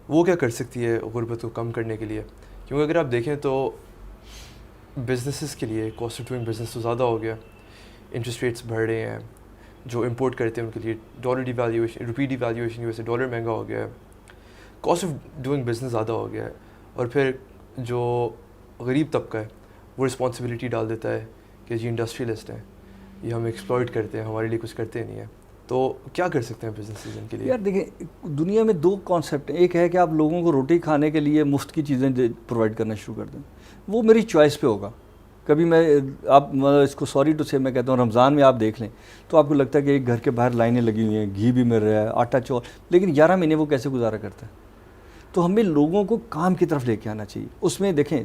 وہ کیا کر سکتی ہے غربت کو کم کرنے کے لیے؟ کیونکہ اگر آپ دیکھیں تو بزنسز کے لیے کاسٹ آف ڈوئنگ بزنس تو زیادہ ہو گیا, انٹرسٹ ریٹس بڑھ رہے ہیں, جو امپورٹ کرتے ہیں ان کے لیے ڈالر ڈی ویلیویشن, روپی ڈی ویلیویشن کی وجہ سے ڈالر مہنگا ہو گیا ہے, کاسٹ آف ڈوئنگ بزنس زیادہ ہو گیا ہے. اور پھر جو غریب طبقہ ہے وہ رسپانسبلٹی ڈال دیتا ہے کہ جی انڈسٹریلسٹ ہیں, یہ ہم ایکسپلائٹ کرتے ہیں, ہمارے لیے کچھ کرتے نہیں ہیں. تو کیا کر سکتے ہیں بزنسز ان کے لیے؟ یار دیکھیں, دنیا میں 2 کانسیپٹ ہیں. ایک ہے کہ آپ لوگوں کو روٹی کھانے کے لیے مفت کی چیزیں پرووائڈ کرنا شروع کر دیں, وہ میری چوائس پہ ہوگا. کبھی میں آپ اس کو سوری ٹو سے میں کہتا ہوں, رمضان میں آپ دیکھ لیں تو آپ کو لگتا ہے کہ ایک گھر کے باہر لائنیں لگی ہوئی ہیں, گھی بھی مل رہا ہے, آٹا چول, لیکن 11 مہینے وہ کیسے گزارا کرتا ہے؟ تو ہمیں لوگوں کو کام کی طرف لے کے آنا چاہیے. اس میں دیکھیں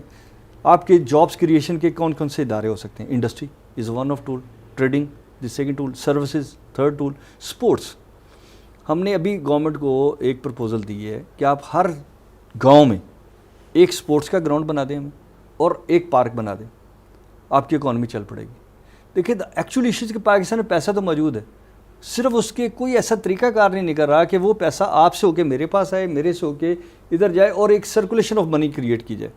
آپ کے جابس کریشن کے کون کون سے ادارے ہو سکتے ہیں. Industry is one of tool, trading the second tool, services third tool, sports. ہم نے ابھی گورنمنٹ کو ایک پرپوزل دی ہے کہ آپ ہر گاؤں میں ایک اسپورٹس کا گراؤنڈ بنا دیں ہمیں اور ایک پارک بنا دیں, آپ کی اکانومی چل پڑے گی. دیکھیں ایکچولی ایشوز کہ پاکستان میں پیسہ تو موجود ہے, صرف اس کے کوئی ایسا طریقہ کار نہیں نکل رہا کہ وہ پیسہ آپ سے ہو کے میرے پاس آئے, میرے سے ہو کے ادھر جائے اور ایک سرکولیشن آف منی کریٹ کی جائے.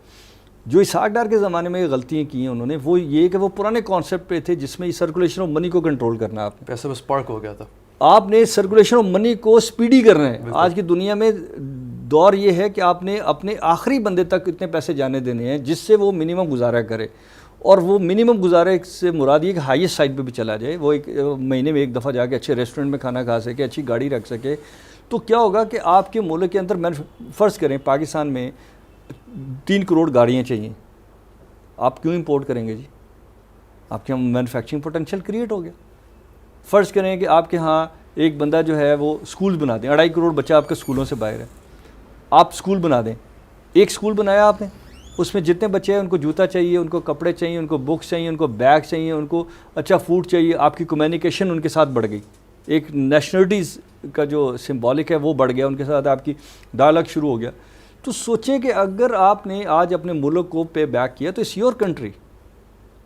جو اسحاق ڈار کے زمانے میں غلطیاں کی ہیں انہوں نے, وہ یہ کہ وہ پرانے کانسیپٹ پہ تھے جس میں سرکولیشن آف منی کو کنٹرول کرنا, آپ نے پیسہ بس پارک ہو گیا تھا, آپ نے سرکولیشن آف منی کو سپیڈی کرنا ہے. آج کی دنیا میں دور یہ ہے کہ آپ نے اپنے آخری بندے تک اتنے پیسے جانے دینے ہیں جس سے وہ منیمم گزارا کرے, اور وہ منیمم گزارے سے مراد یہ کہ ہائیسٹ سائڈ پہ بھی چلا جائے, وہ ایک مہینے میں 1 دفعہ جا کے اچھے ریسٹورنٹ میں کھانا کھا سکے, اچھی گاڑی رکھ سکے. تو کیا ہوگا کہ آپ کے ملک کے اندر فرض کریں پاکستان میں 3 کروڑ گاڑیاں چاہیے, آپ کیوں امپورٹ کریں گے جی؟ آپ کے یہاں مینوفیکچرنگ پوٹینشیل کریٹ ہو گیا. فرض کریں کہ آپ کے ہاں ایک بندہ جو ہے وہ اسکول بنا دیں, 2.5 کروڑ بچہ آپ کے اسکولوں سے باہر ہے, آپ اسکول بنا دیں. ایک اسکول بنایا آپ نے, اس میں جتنے بچے ہیں ان کو جوتا چاہیے, ان کو کپڑے چاہیے, ان کو بکس چاہیے, ان کو بیگ چاہیے, ان کو اچھا فوڈ چاہیے. آپ کی کمیونیکیشن ان کے ساتھ بڑھ گئی, ایک نیشنلٹیز کا جو سمبولک ہے وہ بڑھ گیا, ان کے ساتھ آپ کی ڈائلاگ شروع ہو گیا. تو سوچیں کہ اگر آپ نے آج اپنے ملک کو پے بیک کیا تو اٹس یور کنٹری.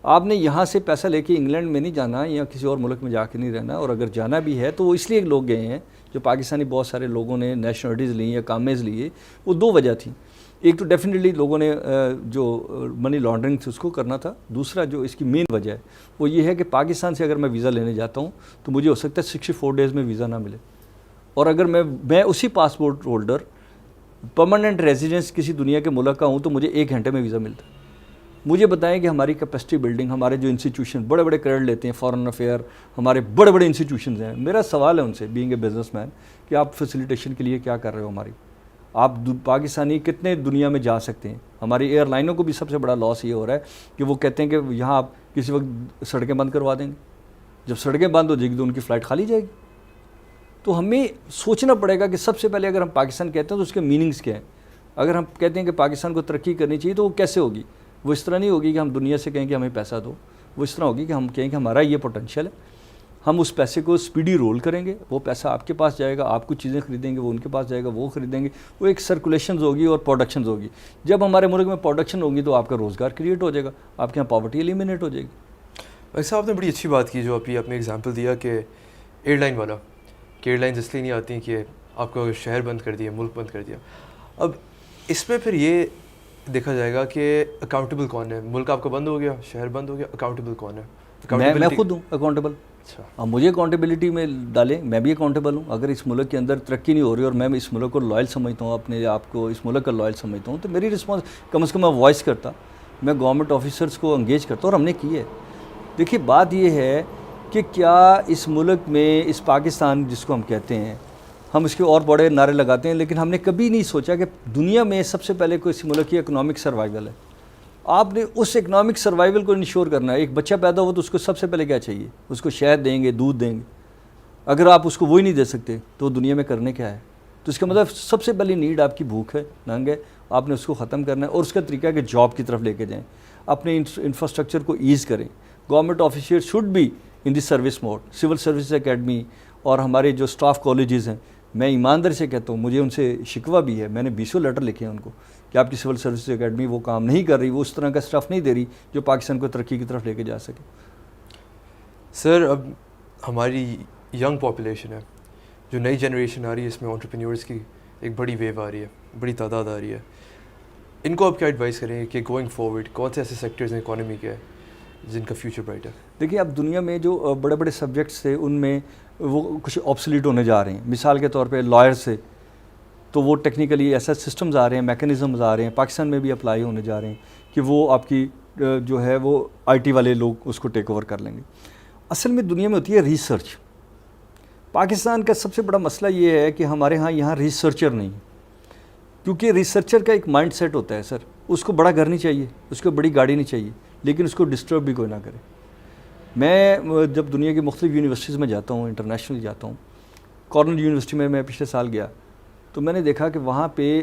آپ نے یہاں سے پیسہ لے کے انگلینڈ میں نہیں جانا یا کسی اور ملک میں جا کے نہیں رہنا, اور اگر جانا بھی ہے تو وہ اس لیے لوگ گئے ہیں, جو پاکستانی بہت سارے لوگوں نے نیشنلٹیز لی یا کامز لیے, وہ 2 وجہ تھیں. ایک تو ڈیفینیٹلی لوگوں نے جو منی لانڈرنگ تھی اس کو کرنا تھا, دوسرا جو اس کی مین وجہ ہے وہ یہ ہے کہ پاکستان سے اگر میں ویزا لینے جاتا ہوں تو مجھے ہو سکتا ہے 64 ڈیز میں ویزا نہ ملے, اور اگر میں اسی پاسپورٹ ہولڈر پرماننٹ ریزیڈنس کسی دنیا کے ملک کا ہوں تو مجھے 1 گھنٹے میں ویزا ملتا ہے. مجھے بتائیں کہ ہماری کیپیسٹی بلڈنگ, ہمارے جو انسٹیٹیوشن بڑے بڑے کریڈٹ لیتے ہیں, فارن افیئر, ہمارے بڑے بڑے انسٹیٹیوشنز ہیں, میرا سوال ہے ان سے بینگ اے بزنس مین کہ آپ فیسیلیٹیشن کے لیے کیا کر رہے ہو ہماری؟ آپ پاکستانی کتنے دنیا میں جا سکتے ہیں؟ ہماری ایئر لائنوں کو بھی سب سے بڑا لاس یہ ہو رہا ہے کہ وہ کہتے ہیں کہ یہاں آپ کسی وقت سڑکیں بند کروا دیں گے, جب سڑکیں بند ہو جائے گی تو ان کی فلائٹ خالی جائے گی. تو ہمیں سوچنا پڑے گا کہ سب سے پہلے اگر ہم پاکستان کہتے ہیں تو اس کے میننگز کیا ہیں. اگر ہم کہتے ہیں کہ پاکستان کو ترقی کرنی چاہیے تو وہ کیسے ہوگی؟ وہ اس طرح نہیں ہوگی کہ ہم دنیا سے کہیں کہ ہمیں پیسہ دو, وہ اس طرح ہوگی کہ ہم کہیں کہ ہمارا یہ پوٹینشیل ہے, ہم اس پیسے کو سپیڈی رول کریں گے, وہ پیسہ آپ کے پاس جائے گا, آپ کچھ چیزیں خریدیں گے, وہ ان کے پاس جائے گا, وہ خریدیں گے, وہ ایک سرکولیشنز ہوگی اور پروڈکشنز ہوگی. جب ہمارے ملک میں پروڈکشن ہوگی تو آپ کا روزگار کریٹ ہو جائے گا, آپ کے یہاں پاورٹی ایلیمینیٹ ہو جائے گی. بھائی صاحب نے بڑی اچھی بات کی جو ابھی آپ نے ایگزامپل دیا کہ ایئر لائن والا, کہ ایئر لائنز اس لیے نہیں آتی کہ آپ کو شہر بند کر دیا, ملک بند کر دیا. اب اس میں پھر یہ دیکھا جائے گا کہ اکاؤنٹیبل کون ہے؟ ملک آپ کا بند ہو گیا, شہر بند ہو گیا, اکاؤنٹیبل کون ہے؟ میں خود ہوں اکاؤنٹیبل. اچھا, اب مجھے اکاؤنٹیبلٹی میں ڈالیں, میں بھی اکاؤنٹیبل ہوں. اگر اس ملک کے اندر ترقی نہیں ہو رہی اور میں اس ملک کو لائل سمجھتا ہوں, اپنے آپ کو اس ملک کا لائل سمجھتا ہوں, تو میری رسپانس کم از کم میں وائس کرتا. میں گورنمنٹ آفیسرس کو انگیج کرتا ہوں اور ہم نے کی ہے. دیکھیے بات یہ ہے کہ کیا اس ملک میں اس پاکستان جس کو ہم کہتے ہیں, ہم اس کے اور بڑے نعرے لگاتے ہیں, لیکن ہم نے کبھی نہیں سوچا کہ دنیا میں سب سے پہلے کوئی اس ملک کی اکنامک سروائیول ہے. آپ نے اس اکنامک سروائیول کو انشور کرنا ہے. ایک بچہ پیدا ہو تو اس کو سب سے پہلے کیا چاہیے؟ اس کو شہد دیں گے, دودھ دیں گے. اگر آپ اس کو وہی نہیں دے سکتے تو دنیا میں کرنے کیا ہے؟ تو اس کا مطلب سب سے پہلی نیڈ آپ کی بھوک ہے, ننگ ہے, آپ نے اس کو ختم کرنا ہے. اور اس کا طریقہ ہے کہ جاب کی طرف لے کے جائیں, اپنے انفراسٹرکچر کو ایز کریں. Government officer should be in the service mode. Civil service academy اور ہمارے جو اسٹاف کالجز ہیں, میں ایمانداری سے کہتا ہوں, مجھے ان سے شکوہ بھی ہے, میں نے 20 لیٹر لکھے ہیں ان کو کہ آپ کی سول سروس اکیڈمی وہ کام نہیں کر رہی, وہ اس طرح کا اسٹاف نہیں دے رہی جو پاکستان کو ترقی کی طرف لے کے جا سکے. سر اب ہماری ینگ پاپولیشن ہے, جو نئی جنریشن آ رہی ہے, اس میں انٹرپرینیورس کی ایک بڑی ویو آ رہی ہے, بڑی تعداد آ رہی ہے. ان کو آپ کیا ایڈوائز کریں گے کہ گوئنگ فارورڈ کون سے ایسے سیکٹرز ہیں اکانومی کے جن کا فیوچر برائٹ ہے؟ دیکھیے اب دنیا میں جو بڑے بڑے سبجیکٹس تھے ان میں وہ کچھ آبسلیٹ ہونے جا رہے ہیں. مثال کے طور پہ لائر سے تو وہ ٹیکنیکلی ایسا سسٹمز آ رہے ہیں, میکانزمز آ رہے ہیں, پاکستان میں بھی اپلائی ہونے جا رہے ہیں کہ وہ آپ کی جو ہے وہ آئی ٹی والے لوگ اس کو ٹیک اوور کر لیں گے. اصل میں دنیا میں ہوتی ہے ریسرچ. پاکستان کا سب سے بڑا مسئلہ یہ ہے کہ ہمارے ہاں یہاں ریسرچر نہیں, کیونکہ ریسرچر کا ایک مائنڈ سیٹ ہوتا ہے سر, اس کو بڑا گھر نہیں چاہیے, اس کو بڑی گاڑی نہیں چاہیے, لیکن اس کو ڈسٹرب بھی کوئی نہ کرے. میں جب دنیا کی مختلف یونیورسٹیز میں جاتا ہوں, انٹرنیشنل جاتا ہوں, کارنل یونیورسٹی میں پچھلے سال گیا تو میں نے دیکھا کہ وہاں پہ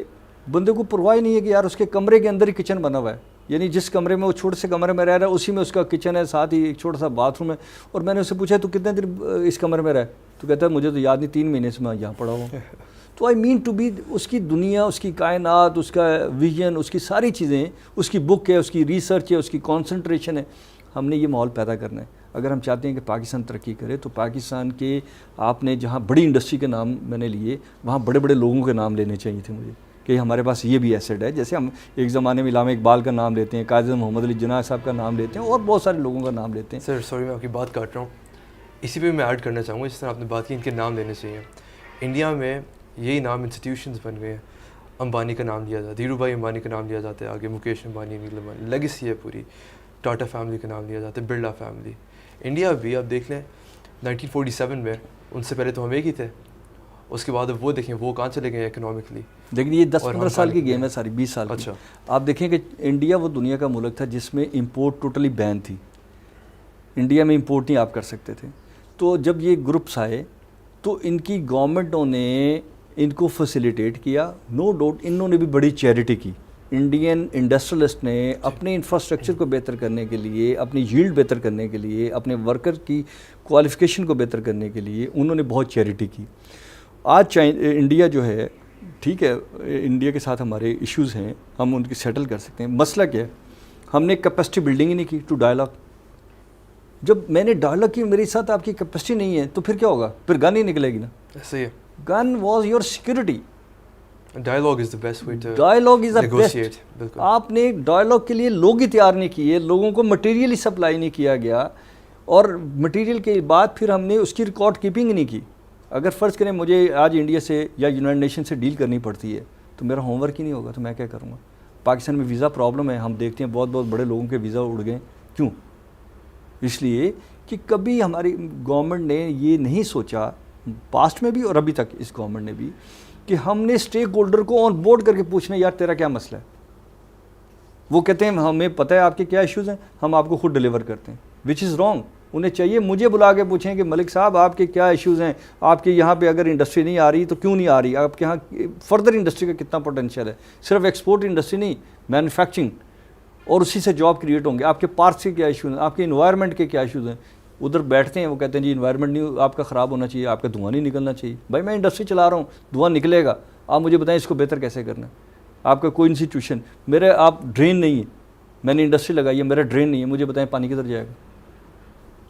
بندے کو پرواہ نہیں ہے کہ یار اس کے کمرے کے اندر ہی کچن بنا ہوا ہے, یعنی جس کمرے میں وہ چھوٹے سے کمرے میں رہ رہا ہے اسی میں اس کا کچن ہے, ساتھ ہی ایک چھوٹا سا باتھ روم ہے. اور میں نے اس سے پوچھا تو کتنے دن اس کمرے میں رہا ہے؟ تو کہتا ہے مجھے تو یاد نہیں, 3 مہینے سے میں یہاں پڑا ہوں. تو آئی مین ٹو بی, اس کی دنیا, اس کی کائنات, اس کا ویژن, اس کی ساری چیزیں, اس کی بک ہے, اس کی ریسرچ ہے, اس کی کانسنٹریشن ہے. ہم نے یہ ماحول پیدا کرنا ہے. اگر ہم چاہتے ہیں کہ پاکستان ترقی کرے تو پاکستان کے, آپ نے جہاں بڑی انڈسٹری کے نام میں نے لیے, وہاں بڑے بڑے لوگوں کے نام لینے چاہیے تھے مجھے کہ ہمارے پاس یہ بھی ایسیڈ ہے. جیسے ہم ایک زمانے میں علامہ اقبال کا نام لیتے ہیں, قائد محمد علی جناح صاحب کا نام لیتے ہیں, اور بہت سارے لوگوں کا نام لیتے ہیں. سر سوری میں آپ کی بات کاٹ رہا ہوں, اسی پہ میں ایڈ کرنا چاہوں گا. جس طرح آپ نے بات کی ان کے نام لینے چاہیے. انڈیا میں یہی نام انسٹیٹیوشنز بن گئے ہیں. امبانی کا نام لیا جاتا ہے, دھیرو بھائی امبانی کا نام لیا جاتا ہے, آگے مکیش امبانی, نیل امبانی, لیگیسی ہے پوری. ٹاٹا فیملی کا نام لیا جاتا ہے, برلا فیملی. انڈیا بھی آپ دیکھ لیں 1947 میں, ان سے پہلے تو ہم ایک ہی تھے, اس کے بعد اب وہ دیکھیں وہ کہاں چلے گئے اکنامکلی. لیکن یہ 10-15 سال کی گیم ہے ساری, 20 سال کی. اچھا, آپ دیکھیں کہ انڈیا وہ دنیا کا ملک تھا جس میں امپورٹ ٹوٹلی بین تھی. انڈیا میں امپورٹ نہیں آپ کر سکتے تھے. تو جب یہ گروپس آئے تو ان کی گورنمنٹوں نے ان کو فیسیلیٹیٹ کیا. نو ڈاؤٹ انہوں نے بھی بڑی چیریٹی کی. انڈین انڈسٹریلسٹ نے اپنے انفراسٹرکچر کو بہتر کرنے کے لیے, اپنی ییلڈ بہتر کرنے کے لیے, اپنے ورکر کی کوالیفیکیشن کو بہتر کرنے کے لیے انہوں نے بہت چیریٹی کی. آج انڈیا جو ہے, ٹھیک ہے, انڈیا کے ساتھ ہمارے ایشوز ہیں, ہم ان کی سیٹل کر سکتے ہیں. مسئلہ کیا ہے, ہم نے کیپیسٹی بلڈنگ ہی نہیں کی ٹو ڈائلاگ. جب میں نے ڈائلاگ کی, میرے ساتھ آپ کی کیپیسٹی نہیں ہے تو پھر کیا ہوگا؟ پھر گن ہی نکلے گی نا. ایسے ہی gun was your security. Dialogue is the best way to dialogue is the negotiate. Best. آپ نے ڈائلاگ کے لیے لوگ ہی تیار نہیں کیے, لوگوں کو مٹیریل ہی سپلائی نہیں کیا گیا, اور مٹیریل کے بعد پھر ہم نے اس کی ریکارڈ کیپنگ نہیں کی. اگر فرض کریں مجھے آج انڈیا سے یا یونائٹڈ نیشن سے ڈیل کرنی پڑتی ہے تو میرا ہوم ورک ہی نہیں ہوگا, تو میں کیا کروں گا؟ پاکستان میں ویزا پرابلم ہے, ہم دیکھتے ہیں بہت بڑے لوگوں کے ویزا اڑ گئے. کیوں؟ اس لیے کہ کبھی ہماری گورنمنٹ نے یہ نہیں سوچا, پاسٹ میں بھی اور ابھی تک اس گورنمنٹ نے بھی, کہ ہم نے اسٹیک ہولڈر کو آن بورڈ کر کے پوچھنا یار تیرا کیا مسئلہ ہے. وہ کہتے ہیں ہمیں پتہ ہے آپ کے کیا ایشوز ہیں, ہم آپ کو خود ڈیلیور کرتے ہیں, وچ از رانگ. انہیں چاہیے مجھے بلا کے پوچھیں کہ ملک صاحب آپ کے کیا ایشوز ہیں, آپ کے یہاں پہ اگر انڈسٹری نہیں آ رہی تو کیوں نہیں آ رہی, آپ کے یہاں فردر انڈسٹری کا کتنا پوٹینشیل ہے, صرف ایکسپورٹ انڈسٹری نہیں, مینوفیکچرنگ, اور اسی سے جاب کریٹ ہوں گے. آپ کے پارکس کے کیا ایشوز ہیں, آپ کے انوائرمنٹ کے کیا ایشوز ہیں. ادھر بیٹھتے ہیں وہ کہتے ہیں جی انوائرمنٹ نہیں آپ کا خراب ہونا چاہیے, آپ کا دھواں نہیں نکلنا چاہیے. بھائی میں انڈسٹری چلا رہا ہوں, دھواں نکلے گا, آپ مجھے بتائیں اس کو بہتر کیسے کرنا ہے. آپ کا کوئی انسٹیٹیوشن, میرے آپ ڈرین نہیں ہے, میں نے انڈسٹری لگائی ہے, میرا ڈرین نہیں ہے, مجھے بتائیں پانی کدھر جائے گا.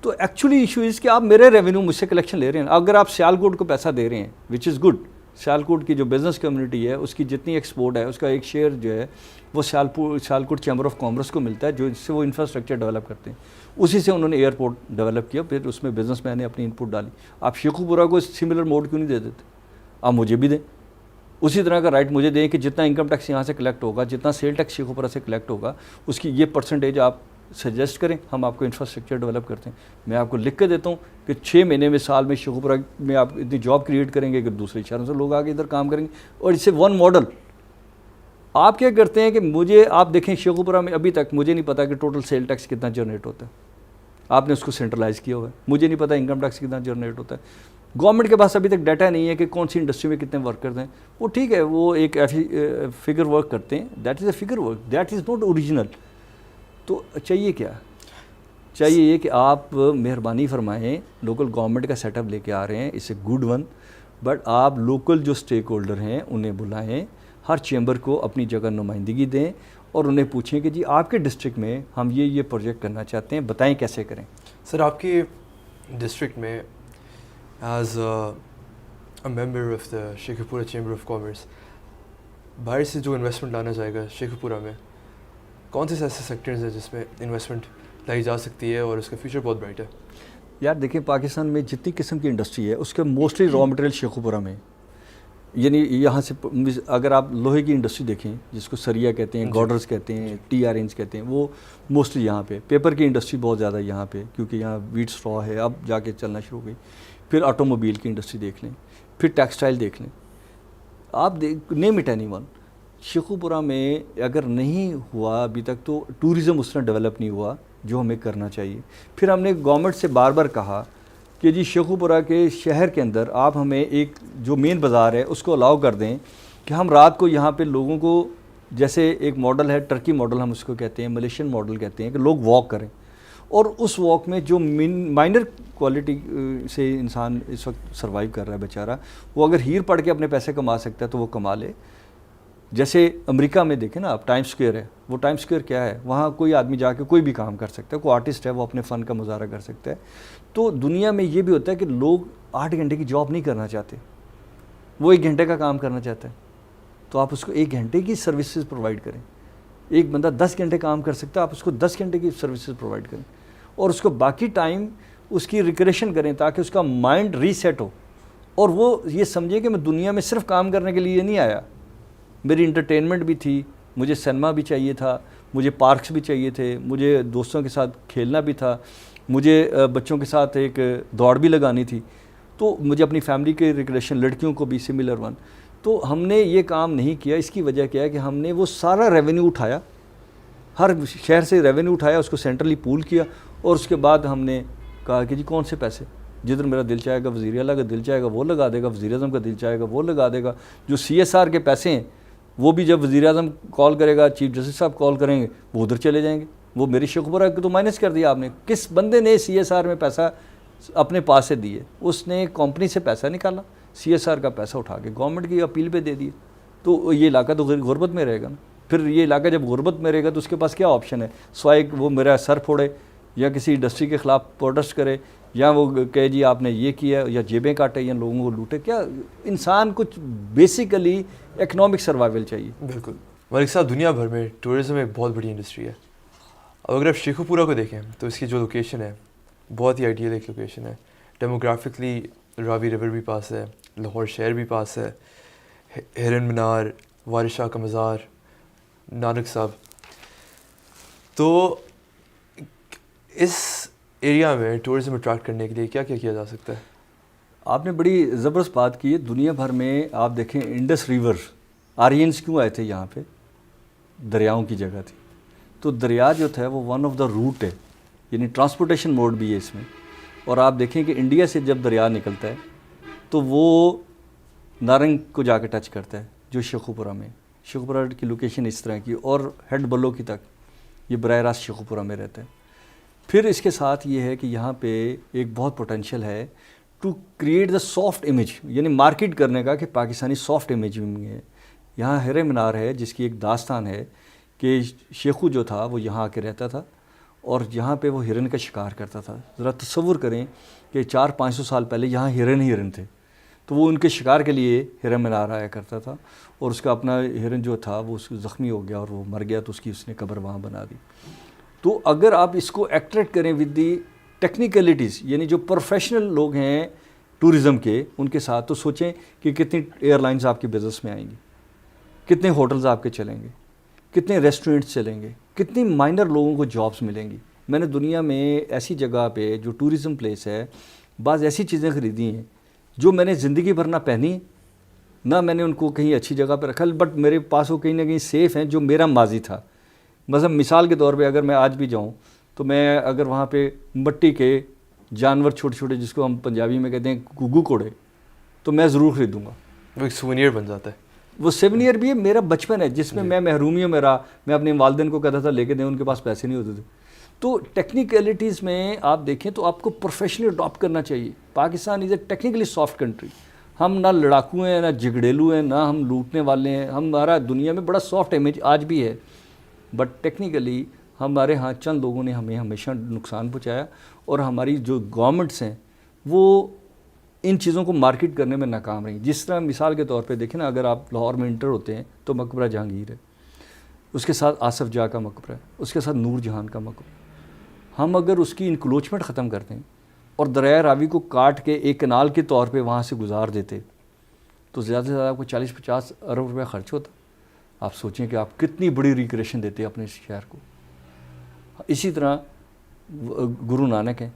تو ایکچولی ایشو از کہ آپ میرے ریونیو مجھ سے کلیکشن لے رہے ہیں. اگر آپ سیالکوٹ کو پیسہ دے رہے ہیں وچ از گڈ, سیالکوٹ کی جو بزنس کمیونٹی ہے اس کی جتنی ایکسپورٹ ہے اس کا ایک شیئر جو ہے وہ سیالکوٹ چیمبر آف کامرس کو ملتا ہے, جو اس سے وہ انفراسٹرکچر ڈیولپ کرتے ہیں. اسی سے انہوں نے ایئرپورٹ ڈیولپ کیا, پھر اس میں بزنس مین نے اپنی ان پٹ ڈالی. آپ شیخو پورہ کو سملر موڈ کیوں نہیں دے دیتے؟ آپ مجھے بھی دیں, اسی طرح کا رائٹ مجھے دیں کہ جتنا انکم ٹیکس یہاں سے کلیکٹ ہوگا, جتنا سیل ٹیکس شیخ اوپرا سے کلیکٹ ہوگا, اس کی یہ پرسنٹیج آپ سجیسٹ کریں, ہم آپ کو انفراسٹرکچر ڈیولپ کرتے ہیں. میں آپ کو لکھ کے دیتا ہوں کہ 6 مہینے میں, سال میں شیخ اوپرا میں آپ اتنی جاب کریٹ کریں گے کہ دوسرے شہروں سے لوگ آگے ادھر کام کریں گے. اور اس سے ون ماڈل آپ کیا کرتے ہیں کہ مجھے آپ دیکھیں شیخ اوپرا میں ابھی تک مجھے نہیں پتا کہ ٹوٹل سیل ٹیکس کتنا جنریٹ ہوتا ہے, آپ نے اس کو سینٹرلائز کیا ہوا ہے. مجھے نہیں پتا انکم ٹیکس کتنا جنریٹ ہوتا ہے. گورنمنٹ کے پاس ابھی تک ڈیٹا نہیں ہے کہ کون سی انڈسٹری میں کتنے ورکرز ہیں. وہ ٹھیک ہے, وہ ایک فگر ورک کرتے ہیں, that is a figure work, that is not original. تو چاہیے کیا, چاہیے یہ کہ آپ مہربانی فرمائیں, لوکل گورنمنٹ کا سیٹ اپ لے کے آ رہے ہیں, اس اے گڈ ون, بٹ آپ لوکل جو اسٹیک ہولڈر ہیں انہیں بلائیں, ہر چیمبر کو اپنی جگہ نمائندگی دیں اور انہیں پوچھیں کہ جی آپ کے ڈسٹرکٹ میں ہم یہ پروجیکٹ کرنا چاہتے ہیں, بتائیں کیسے کریں. سر آپ کی ڈسٹرکٹ میں as a member of the شیخ پورہ چیمبر آف کامرس, باہر سے جو انویسٹمنٹ لانا چاہے گا شیخ پورہ میں, کون سے ایسے سیکٹرز ہیں جس میں انویسٹمنٹ لائی جا سکتی ہے اور اس کا فیوچر بہت برائٹ ہے؟ یار دیکھیں, پاکستان میں جتنی قسم کی انڈسٹری ہے اس کے موسٹلی را مٹیریل شیخ پورہ میں, یعنی یہاں سے اگر آپ لوہے کی انڈسٹری دیکھیں جس کو سریا کہتے ہیں, گارڈرز کہتے ہیں, ٹی آر اینز کہتے ہیں, وہ موسٹلی یہاں پہ. پیپر کی انڈسٹری بہت زیادہ یہاں پہ کیونکہ یہاں ویٹ اسٹرا ہے, اب جا کے چلنا شروع ہو گئی. پھر آٹو موبائل کی انڈسٹری دیکھ لیں, پھر ٹیکسٹائل دیکھ لیں, آپ name it any one. Shekau پورہ میں اگر نہیں ہوا ابھی تک تو ٹورزم اس طرح ڈیولپ نہیں ہوا جو ہمیں کرنا چاہیے. پھر ہم نے گورنمنٹ سے بار بار کہا کہ جی شیخو پورہ کے شہر کے اندر آپ ہمیں ایک جو مین بازار ہے اس کو الاؤ کر دیں کہ ہم رات کو یہاں پہ لوگوں کو, جیسے ایک ماڈل ہے ٹرکی ماڈل ہم اس کو کہتے ہیں, ملیشین ماڈل کہتے ہیں, کہ لوگ واک کریں اور اس واک میں جو مائنر کوالٹی سے انسان اس وقت سروائیو کر رہا ہے بیچارہ, وہ اگر ہیر پڑھ کے اپنے پیسے کما سکتا ہے تو وہ کما لے. جیسے امریکہ میں دیکھیں نا آپ, ٹائم سکوئر ہے, وہ ٹائم سکوئر کیا ہے, وہاں کوئی آدمی جا کے کوئی بھی کام کر سکتا ہے, کوئی آرٹسٹ ہے وہ اپنے فن کا مظاہرہ کر سکتا ہے. تو دنیا میں یہ بھی ہوتا ہے کہ لوگ 8 گھنٹے کی جاب نہیں کرنا چاہتے, وہ 1 گھنٹے کا کام کرنا چاہتا ہے. تو آپ اس کو 1 گھنٹے کی سروسز پرووائڈ کریں. ایک بندہ 10 گھنٹے کام کر سکتا ہے, آپ اس کو 10 گھنٹے کی سروسز پرووائڈ کریں اور اس کو باقی ٹائم اس کی ریکریشن کریں تاکہ اس کا مائنڈ ریسیٹ ہو اور وہ یہ سمجھے کہ میں دنیا میں صرف کام کرنے کے لیے نہیں آیا, میری انٹرٹینمنٹ بھی تھی, مجھے سنیما بھی چاہیے تھا, مجھے پارکس بھی چاہیے تھے, مجھے دوستوں کے ساتھ کھیلنا بھی تھا, مجھے بچوں کے ساتھ ایک دوڑ بھی لگانی تھی, تو مجھے اپنی فیملی کے ریکریشن, لڑکیوں کو بھی سملر ون. تو ہم نے یہ کام نہیں کیا. اس کی وجہ کیا ہے کہ ہم نے وہ سارا ریونیو اٹھایا, ہر شہر سے ریونیو اٹھایا, اس کو سینٹرلی پول کیا اور اس کے بعد ہم نے کہا کہ جی کون سے پیسے, جدھر میرا دل چاہے گا وزیر اعلیٰ کا دل چاہے گا وہ لگا دے گا, وزیر اعظم کا دل چاہے گا وہ لگا دے گا. جو CSR کے پیسے ہیں وہ بھی جب وزیر اعظم کال کرے گا, چیف جسٹس صاحب کال کریں گے, وہ ادھر چلے جائیں گے. وہ میری شیخ پورہ کو تو مائنس کر دیا آپ نے. کس بندے نے CSR میں پیسہ اپنے پاس سے دیے؟ اس نے کمپنی سے پیسہ نکالا, CSR کا پیسہ اٹھا کے گورنمنٹ کی اپیل پہ دے دیے. تو یہ علاقہ تو غربت میں رہے گا نا. پھر یہ علاقہ جب غربت میں رہے گا تو اس کے پاس کیا آپشن ہے, سوائے وہ میرا سر پھوڑے یا کسی انڈسٹری کے خلاف پروٹسٹ کرے یا وہ کہے جی آپ نے یہ کیا, یا جیبیں کاٹے یا لوگوں کو لوٹے. کیا انسان کچھ بیسیکلی اکنامک سروائیول چاہیے. بالکل ملک صاحب, دنیا بھر میں ٹورزم ایک بہت بڑی انڈسٹری ہے. اب اگر آپ شیخو پورہ کو دیکھیں تو اس کی جو لوکیشن ہے بہت ہی آئیڈیل ایک لوکیشن ہے. ڈیموگرافکلی راوی ریور بھی پاس ہے, لاہور شہر بھی پاس ہے, ہرن منار, وارث شاہ کا مزار, نانک صاحب. تو اس ایریا میں ٹورزم اٹریکٹ کرنے کے لیے کیا کیا کیا جا سکتا ہے؟ آپ نے بڑی زبردست بات کی ہے. دنیا بھر میں آپ دیکھیں انڈس ریور, آرینز کیوں آئے تھے یہاں پہ؟ دریاؤں کی جگہ تھی. تو دریا جو تھا وہ ون آف دا روٹ ہے, یعنی ٹرانسپورٹیشن موڈ بھی ہے اس میں. اور آپ دیکھیں کہ انڈیا سے جب دریا نکلتا ہے تو وہ نارنگ کو جا کے ٹچ کرتا ہے, جو شیخو پورہ میں. شیخو پورہ کی لوکیشن اس طرح کی, اور ہیڈ بلو کی تک یہ براہ راست شیخو پورہ میں رہتا ہے. پھر اس کے ساتھ یہ ہے کہ یہاں پہ ایک بہت پوٹینشیل ہے to create the soft image, یعنی مارکیٹ کرنے کا کہ پاکستانی سافٹ امیج میں ہے. یہاں ہرے مینار ہے جس کی ایک داستان ہے کہ شیخو جو تھا وہ یہاں آ کے رہتا تھا اور یہاں پہ وہ ہرن کا شکار کرتا تھا. ذرا تصور کریں کہ 400-500 سال پہلے یہاں ہرن ہی ہرن تھے, تو وہ ان کے شکار کے لیے ہرن مینار آیا کرتا تھا. اور اس کا اپنا ہرن جو تھا وہ اس کو زخمی ہو گیا اور وہ مر گیا, تو اس نے قبر وہاں بنا دی. تو اگر آپ اس کو ایکٹریکٹ کریں ود دی ٹیکنیکلٹیز, یعنی جو پروفیشنل لوگ ہیں ٹورزم کے ان کے ساتھ، تو سوچیں کہ کتنی ایئر لائنز آپ کے بزنس میں آئیں گی، کتنے ہوٹلز آپ کے چلیں گے، کتنے ریسٹورنٹس چلیں گے، کتنی مائنر لوگوں کو جابس ملیں گی. میں نے دنیا میں ایسی جگہ پہ جو ٹورزم پلیس ہے بعض ایسی چیزیں خریدی ہیں جو میں نے زندگی بھر نہ پہنی نہ میں نے ان کو کہیں اچھی جگہ پہ رکھا، بٹ میرے پاس وہ کہیں نہ کہیں سیف ہیں جو میرا ماضی تھا. مثال کے طور پہ اگر میں آج بھی جاؤں تو میں اگر وہاں پہ مٹی کے جانور چھوٹے چھوٹے جس کو ہم پنجابی میں کہتے ہیں گگو کوڑے، تو میں ضرور خریدوں گا. وہ ایک سوونیر بن جاتا ہے. وہ سیونیئر بھی ہے، میرا بچپن ہے جس میں میں محرومیوں میں رہا. میں اپنے والدین کو کہتا تھا لے کے دیں، ان کے پاس پیسے نہیں ہوتے تھے. تو ٹیکنیکلٹیز میں آپ دیکھیں تو آپ کو پروفیشنلی اڈاپٹ کرنا چاہیے. پاکستان از اے ٹیکنیکلی سافٹ کنٹری. ہم نہ لڑاکو ہیں، نہ جھگڑیلو ہیں، نہ ہم لوٹنے والے ہیں. ہمارا دنیا میں بڑا سافٹ امیج آج بھی ہے، بٹ ٹیکنیکلی ہمارے ہاں چند لوگوں نے ہمیں ہمیشہ نقصان پہنچایا. اور ہماری جو گورنمنٹس ہیں وہ ان چیزوں کو مارکیٹ کرنے میں ناکام رہی. جس طرح مثال کے طور پہ دیکھیں نا، اگر آپ لاہور میں انٹر ہوتے ہیں تو مقبرہ جہانگیر ہے، اس کے ساتھ آصف جاہ کا مقبرہ ہے، اس کے ساتھ نور جہان کا مقبرہ. ہم اگر اس کی انکلوچمنٹ ختم کرتے ہیں اور دریائے راوی کو کاٹ کے ایک کنال کے طور پہ وہاں سے گزار دیتے تو زیادہ سے زیادہ آپ کو 40-50 ارب روپے خرچ ہوتا. آپ سوچیں کہ آپ کتنی بڑی ریکریشن دیتے اپنے شہر کو. اسی طرح گرو نانک ہیں،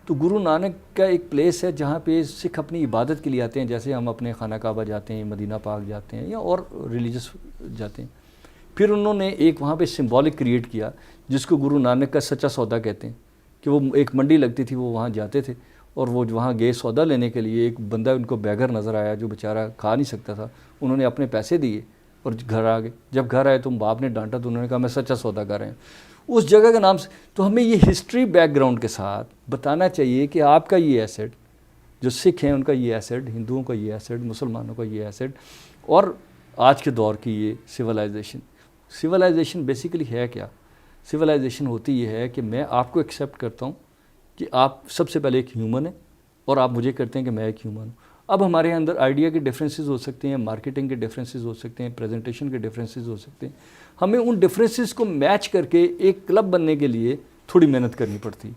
تو گرو نانک کا ایک پلیس ہے جہاں پہ سکھ اپنی عبادت کے لیے آتے ہیں، جیسے ہم اپنے خانہ کعبہ جاتے ہیں، مدینہ پاک جاتے ہیں یا اور ریلیجس جاتے ہیں. پھر انہوں نے ایک وہاں پہ سمبولک کریٹ کیا جس کو گرو نانک کا سچا سودا کہتے ہیں، کہ وہ ایک منڈی لگتی تھی، وہ وہاں جاتے تھے اور وہ وہاں گئے سودا لینے کے لیے. ایک بندہ ان کو بیگر نظر آیا جو بیچارہ کھا نہیں سکتا تھا. انہوں نے اپنے پیسے دیے اور گھر آ گئے. جب گھر آئے تو باپ نے ڈانٹا تو انہوں نے کہا میں سچا سودا کر رہے ہیں اس جگہ کے نام سے. تو ہمیں یہ ہسٹری بیک گراؤنڈ کے ساتھ بتانا چاہیے کہ آپ کا یہ ایسٹ، جو سکھ ہیں ان کا یہ ایسٹ، ہندوؤں کا یہ ایسٹ، مسلمانوں کا یہ ایسٹ، اور آج کے دور کی یہ سویلائزیشن بیسیکلی ہے کیا؟ سویلائزیشن ہوتی یہ ہے کہ میں آپ کو ایکسیپٹ کرتا ہوں کہ آپ سب سے پہلے ایک ہیومن ہیں اور آپ مجھے کرتے ہیں کہ میں ایک ہیومن ہوں. اب ہمارے اندر آئیڈیا کے ڈفرینسز ہو سکتے ہیں، مارکیٹنگ کے ڈفرینسز ہو سکتے ہیں، پریزنٹیشن کے ڈفرینسز ہو سکتے ہیں. ہمیں ان ڈفرینسز کو میچ کر کے ایک کلب بننے کے لیے تھوڑی محنت کرنی پڑتی.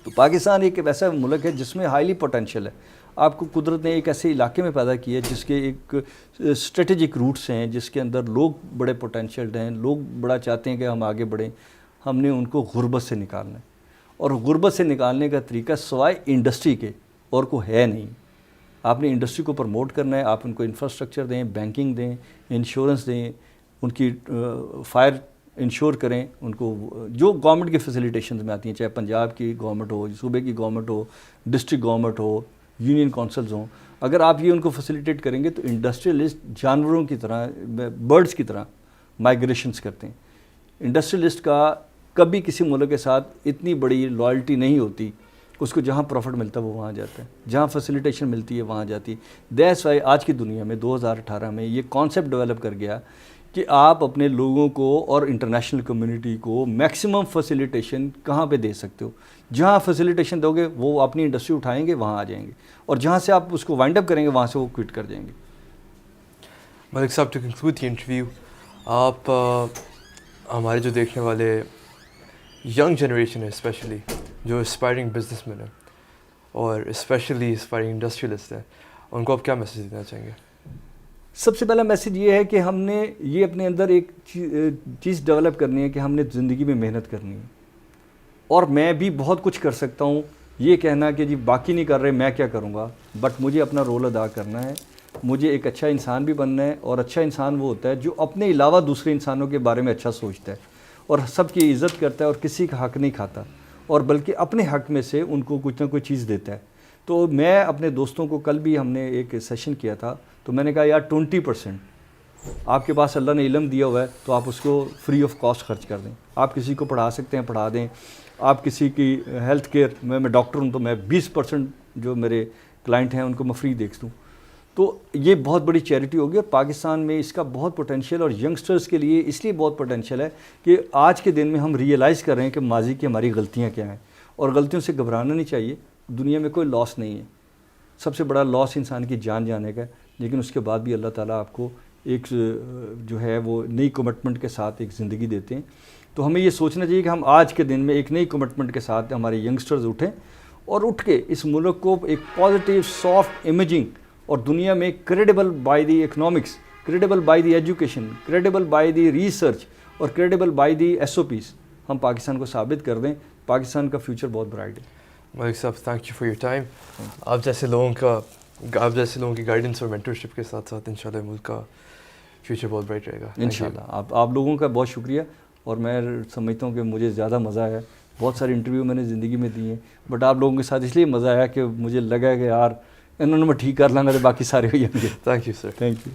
تو پاکستان ایک ایسا ملک ہے جس میں ہائیلی پوٹینشیل ہے. آپ کو قدرت نے ایک ایسے علاقے میں پیدا کیا ہے جس کے ایک اسٹریٹجک روٹس ہیں، جس کے اندر لوگ بڑے پوٹینشیلڈ ہیں، لوگ بڑا چاہتے ہیں کہ ہم آگے بڑھیں. ہم نے ان کو غربت سے نکالنا ہے، اور غربت سے نکالنے کا طریقہ سوائے انڈسٹری کے اور کو ہے نہیں. آپ نے انڈسٹری کو پروموٹ کرنا ہے، آپ ان کو انفراسٹرکچر دیں، بینکنگ دیں، انشورنس دیں، ان کی فائر انشور کریں، ان کو جو گورنمنٹ کی فیسیلیٹیشنز میں آتی ہیں، چاہے پنجاب کی گورنمنٹ ہو، صوبے کی گورنمنٹ ہو، ڈسٹرکٹ گورنمنٹ ہو، یونین کونسلز ہوں. اگر آپ یہ ان کو فیسیلیٹیٹ کریں گے تو انڈسٹریلسٹ جانوروں کی طرح، برڈز کی طرح مائگریشنز کرتے ہیں. انڈسٹریلسٹ کا کبھی کسی ملک کے ساتھ اتنی بڑی لائلٹی نہیں ہوتی. اس کو جہاں پروفٹ ملتا ہے وہ وہاں جاتا ہے، جہاں فیسیلیٹیشن ملتی ہے وہاں جاتی ہے. دیٹس وائی آج کی دنیا میں 2018 میں یہ کانسیپٹ ڈیولپ کر گیا کہ آپ اپنے لوگوں کو اور انٹرنیشنل کمیونٹی کو میکسیمم فیسیلیٹیشن کہاں پہ دے سکتے ہو. جہاں فیسیلیٹیشن دو گے وہ اپنی انڈسٹری اٹھائیں گے، وہاں آ جائیں گے، اور جہاں سے آپ اس کو وائنڈ اپ کریں گے وہاں سے وہ کوئٹ کر جائیں گے. ملک صاحب، ٹو کنکلوڈ دی انٹرویو، آپ ہمارے جو دیکھنے والے ینگ جنریشن ہے، اسپیشلی جو اسپائرنگ بزنس مین ہیں اور اسپیشلی اسپائرنگ انڈسٹریلسٹ ہیں، ان کو آپ کیا میسیج دینا چاہیں گے؟ سب سے پہلا میسیج یہ ہے کہ ہم نے یہ اپنے اندر ایک چیز ڈیولپ کرنی ہے کہ ہم نے زندگی میں محنت کرنی ہے. اور میں بھی بہت کچھ کر سکتا ہوں، یہ کہنا کہ جی باقی نہیں کر رہے میں کیا کروں گا، بٹ مجھے اپنا رول ادا کرنا ہے. مجھے ایک اچھا انسان بھی بننا ہے، اور اچھا انسان وہ ہوتا ہے جو اپنے علاوہ دوسرے انسانوں کے بارے میں اچھا سوچتا ہے اور سب کی عزت کرتا ہے اور کسی کا حق نہیں کھاتا، اور بلکہ اپنے حق میں سے ان کو کچھ نہ کوئی چیز دیتا ہے. تو میں اپنے دوستوں کو، کل بھی ہم نے ایک سیشن کیا تھا تو میں نے کہا یار 20% آپ کے پاس اللہ نے علم دیا ہوا ہے تو آپ اس کو فری آف کاسٹ خرچ کر دیں. آپ کسی کو پڑھا سکتے ہیں پڑھا دیں. آپ کسی کی ہیلتھ کیئر، میں ڈاکٹر ہوں تو میں 20% جو میرے کلائنٹ ہیں ان کو میں فری دیکھ دوں. تو یہ بہت بڑی چیریٹی ہوگی، اور پاکستان میں اس کا بہت پوٹینشیل، اور ینگسٹرز کے لیے اس لیے بہت پوٹینشیل ہے کہ آج کے دن میں ہم ریئلائز کر رہے ہیں کہ ماضی کی ہماری غلطیاں کیا ہیں، اور غلطیوں سے گھبرانا نہیں چاہیے. دنیا میں کوئی لاس نہیں ہے. سب سے بڑا لاس انسان کی جان جانے کا ہے، لیکن اس کے بعد بھی اللہ تعالیٰ آپ کو ایک جو ہے وہ نئی کمٹمنٹ کے ساتھ ایک زندگی دیتے ہیں. تو ہمیں یہ سوچنا چاہیے کہ ہم آج کے دن میں ایک نئی کمٹمنٹ کے ساتھ ہمارے ینگسٹرز اٹھیں اور اٹھ کے اس ملک کو ایک پازیٹیو سافٹ امیجنگ اور دنیا میں credible by the economics, credible by the education, credible by the research اور credible by the S O Ps ہم پاکستان کو ثابت کر دیں. پاکستان کا فیوچر بہت برائٹ ہے. ملک صاحب thank you for your time. آپ جیسے لوگوں کی گائیڈنس اور مینٹرشپ کے ساتھ ساتھ انشاءاللہ ملک کا فیوچر بہت برائٹ رہے گا. انشاءاللہ. آپ لوگوں کا بہت شکریہ. اور میں سمجھتا ہوں کہ مجھے زیادہ مزہ آیا. بہت سارے انٹرویو میں نے زندگی میں دیے ہیں بٹ آپ لوگوں کے ساتھ اس لیے مزہ آیا کہ مجھے لگا کہ یار انہوں نے میں ٹھیک کر لوں گا تو باقی سارے ہو جائیں گے. Thank you sir. Thank you.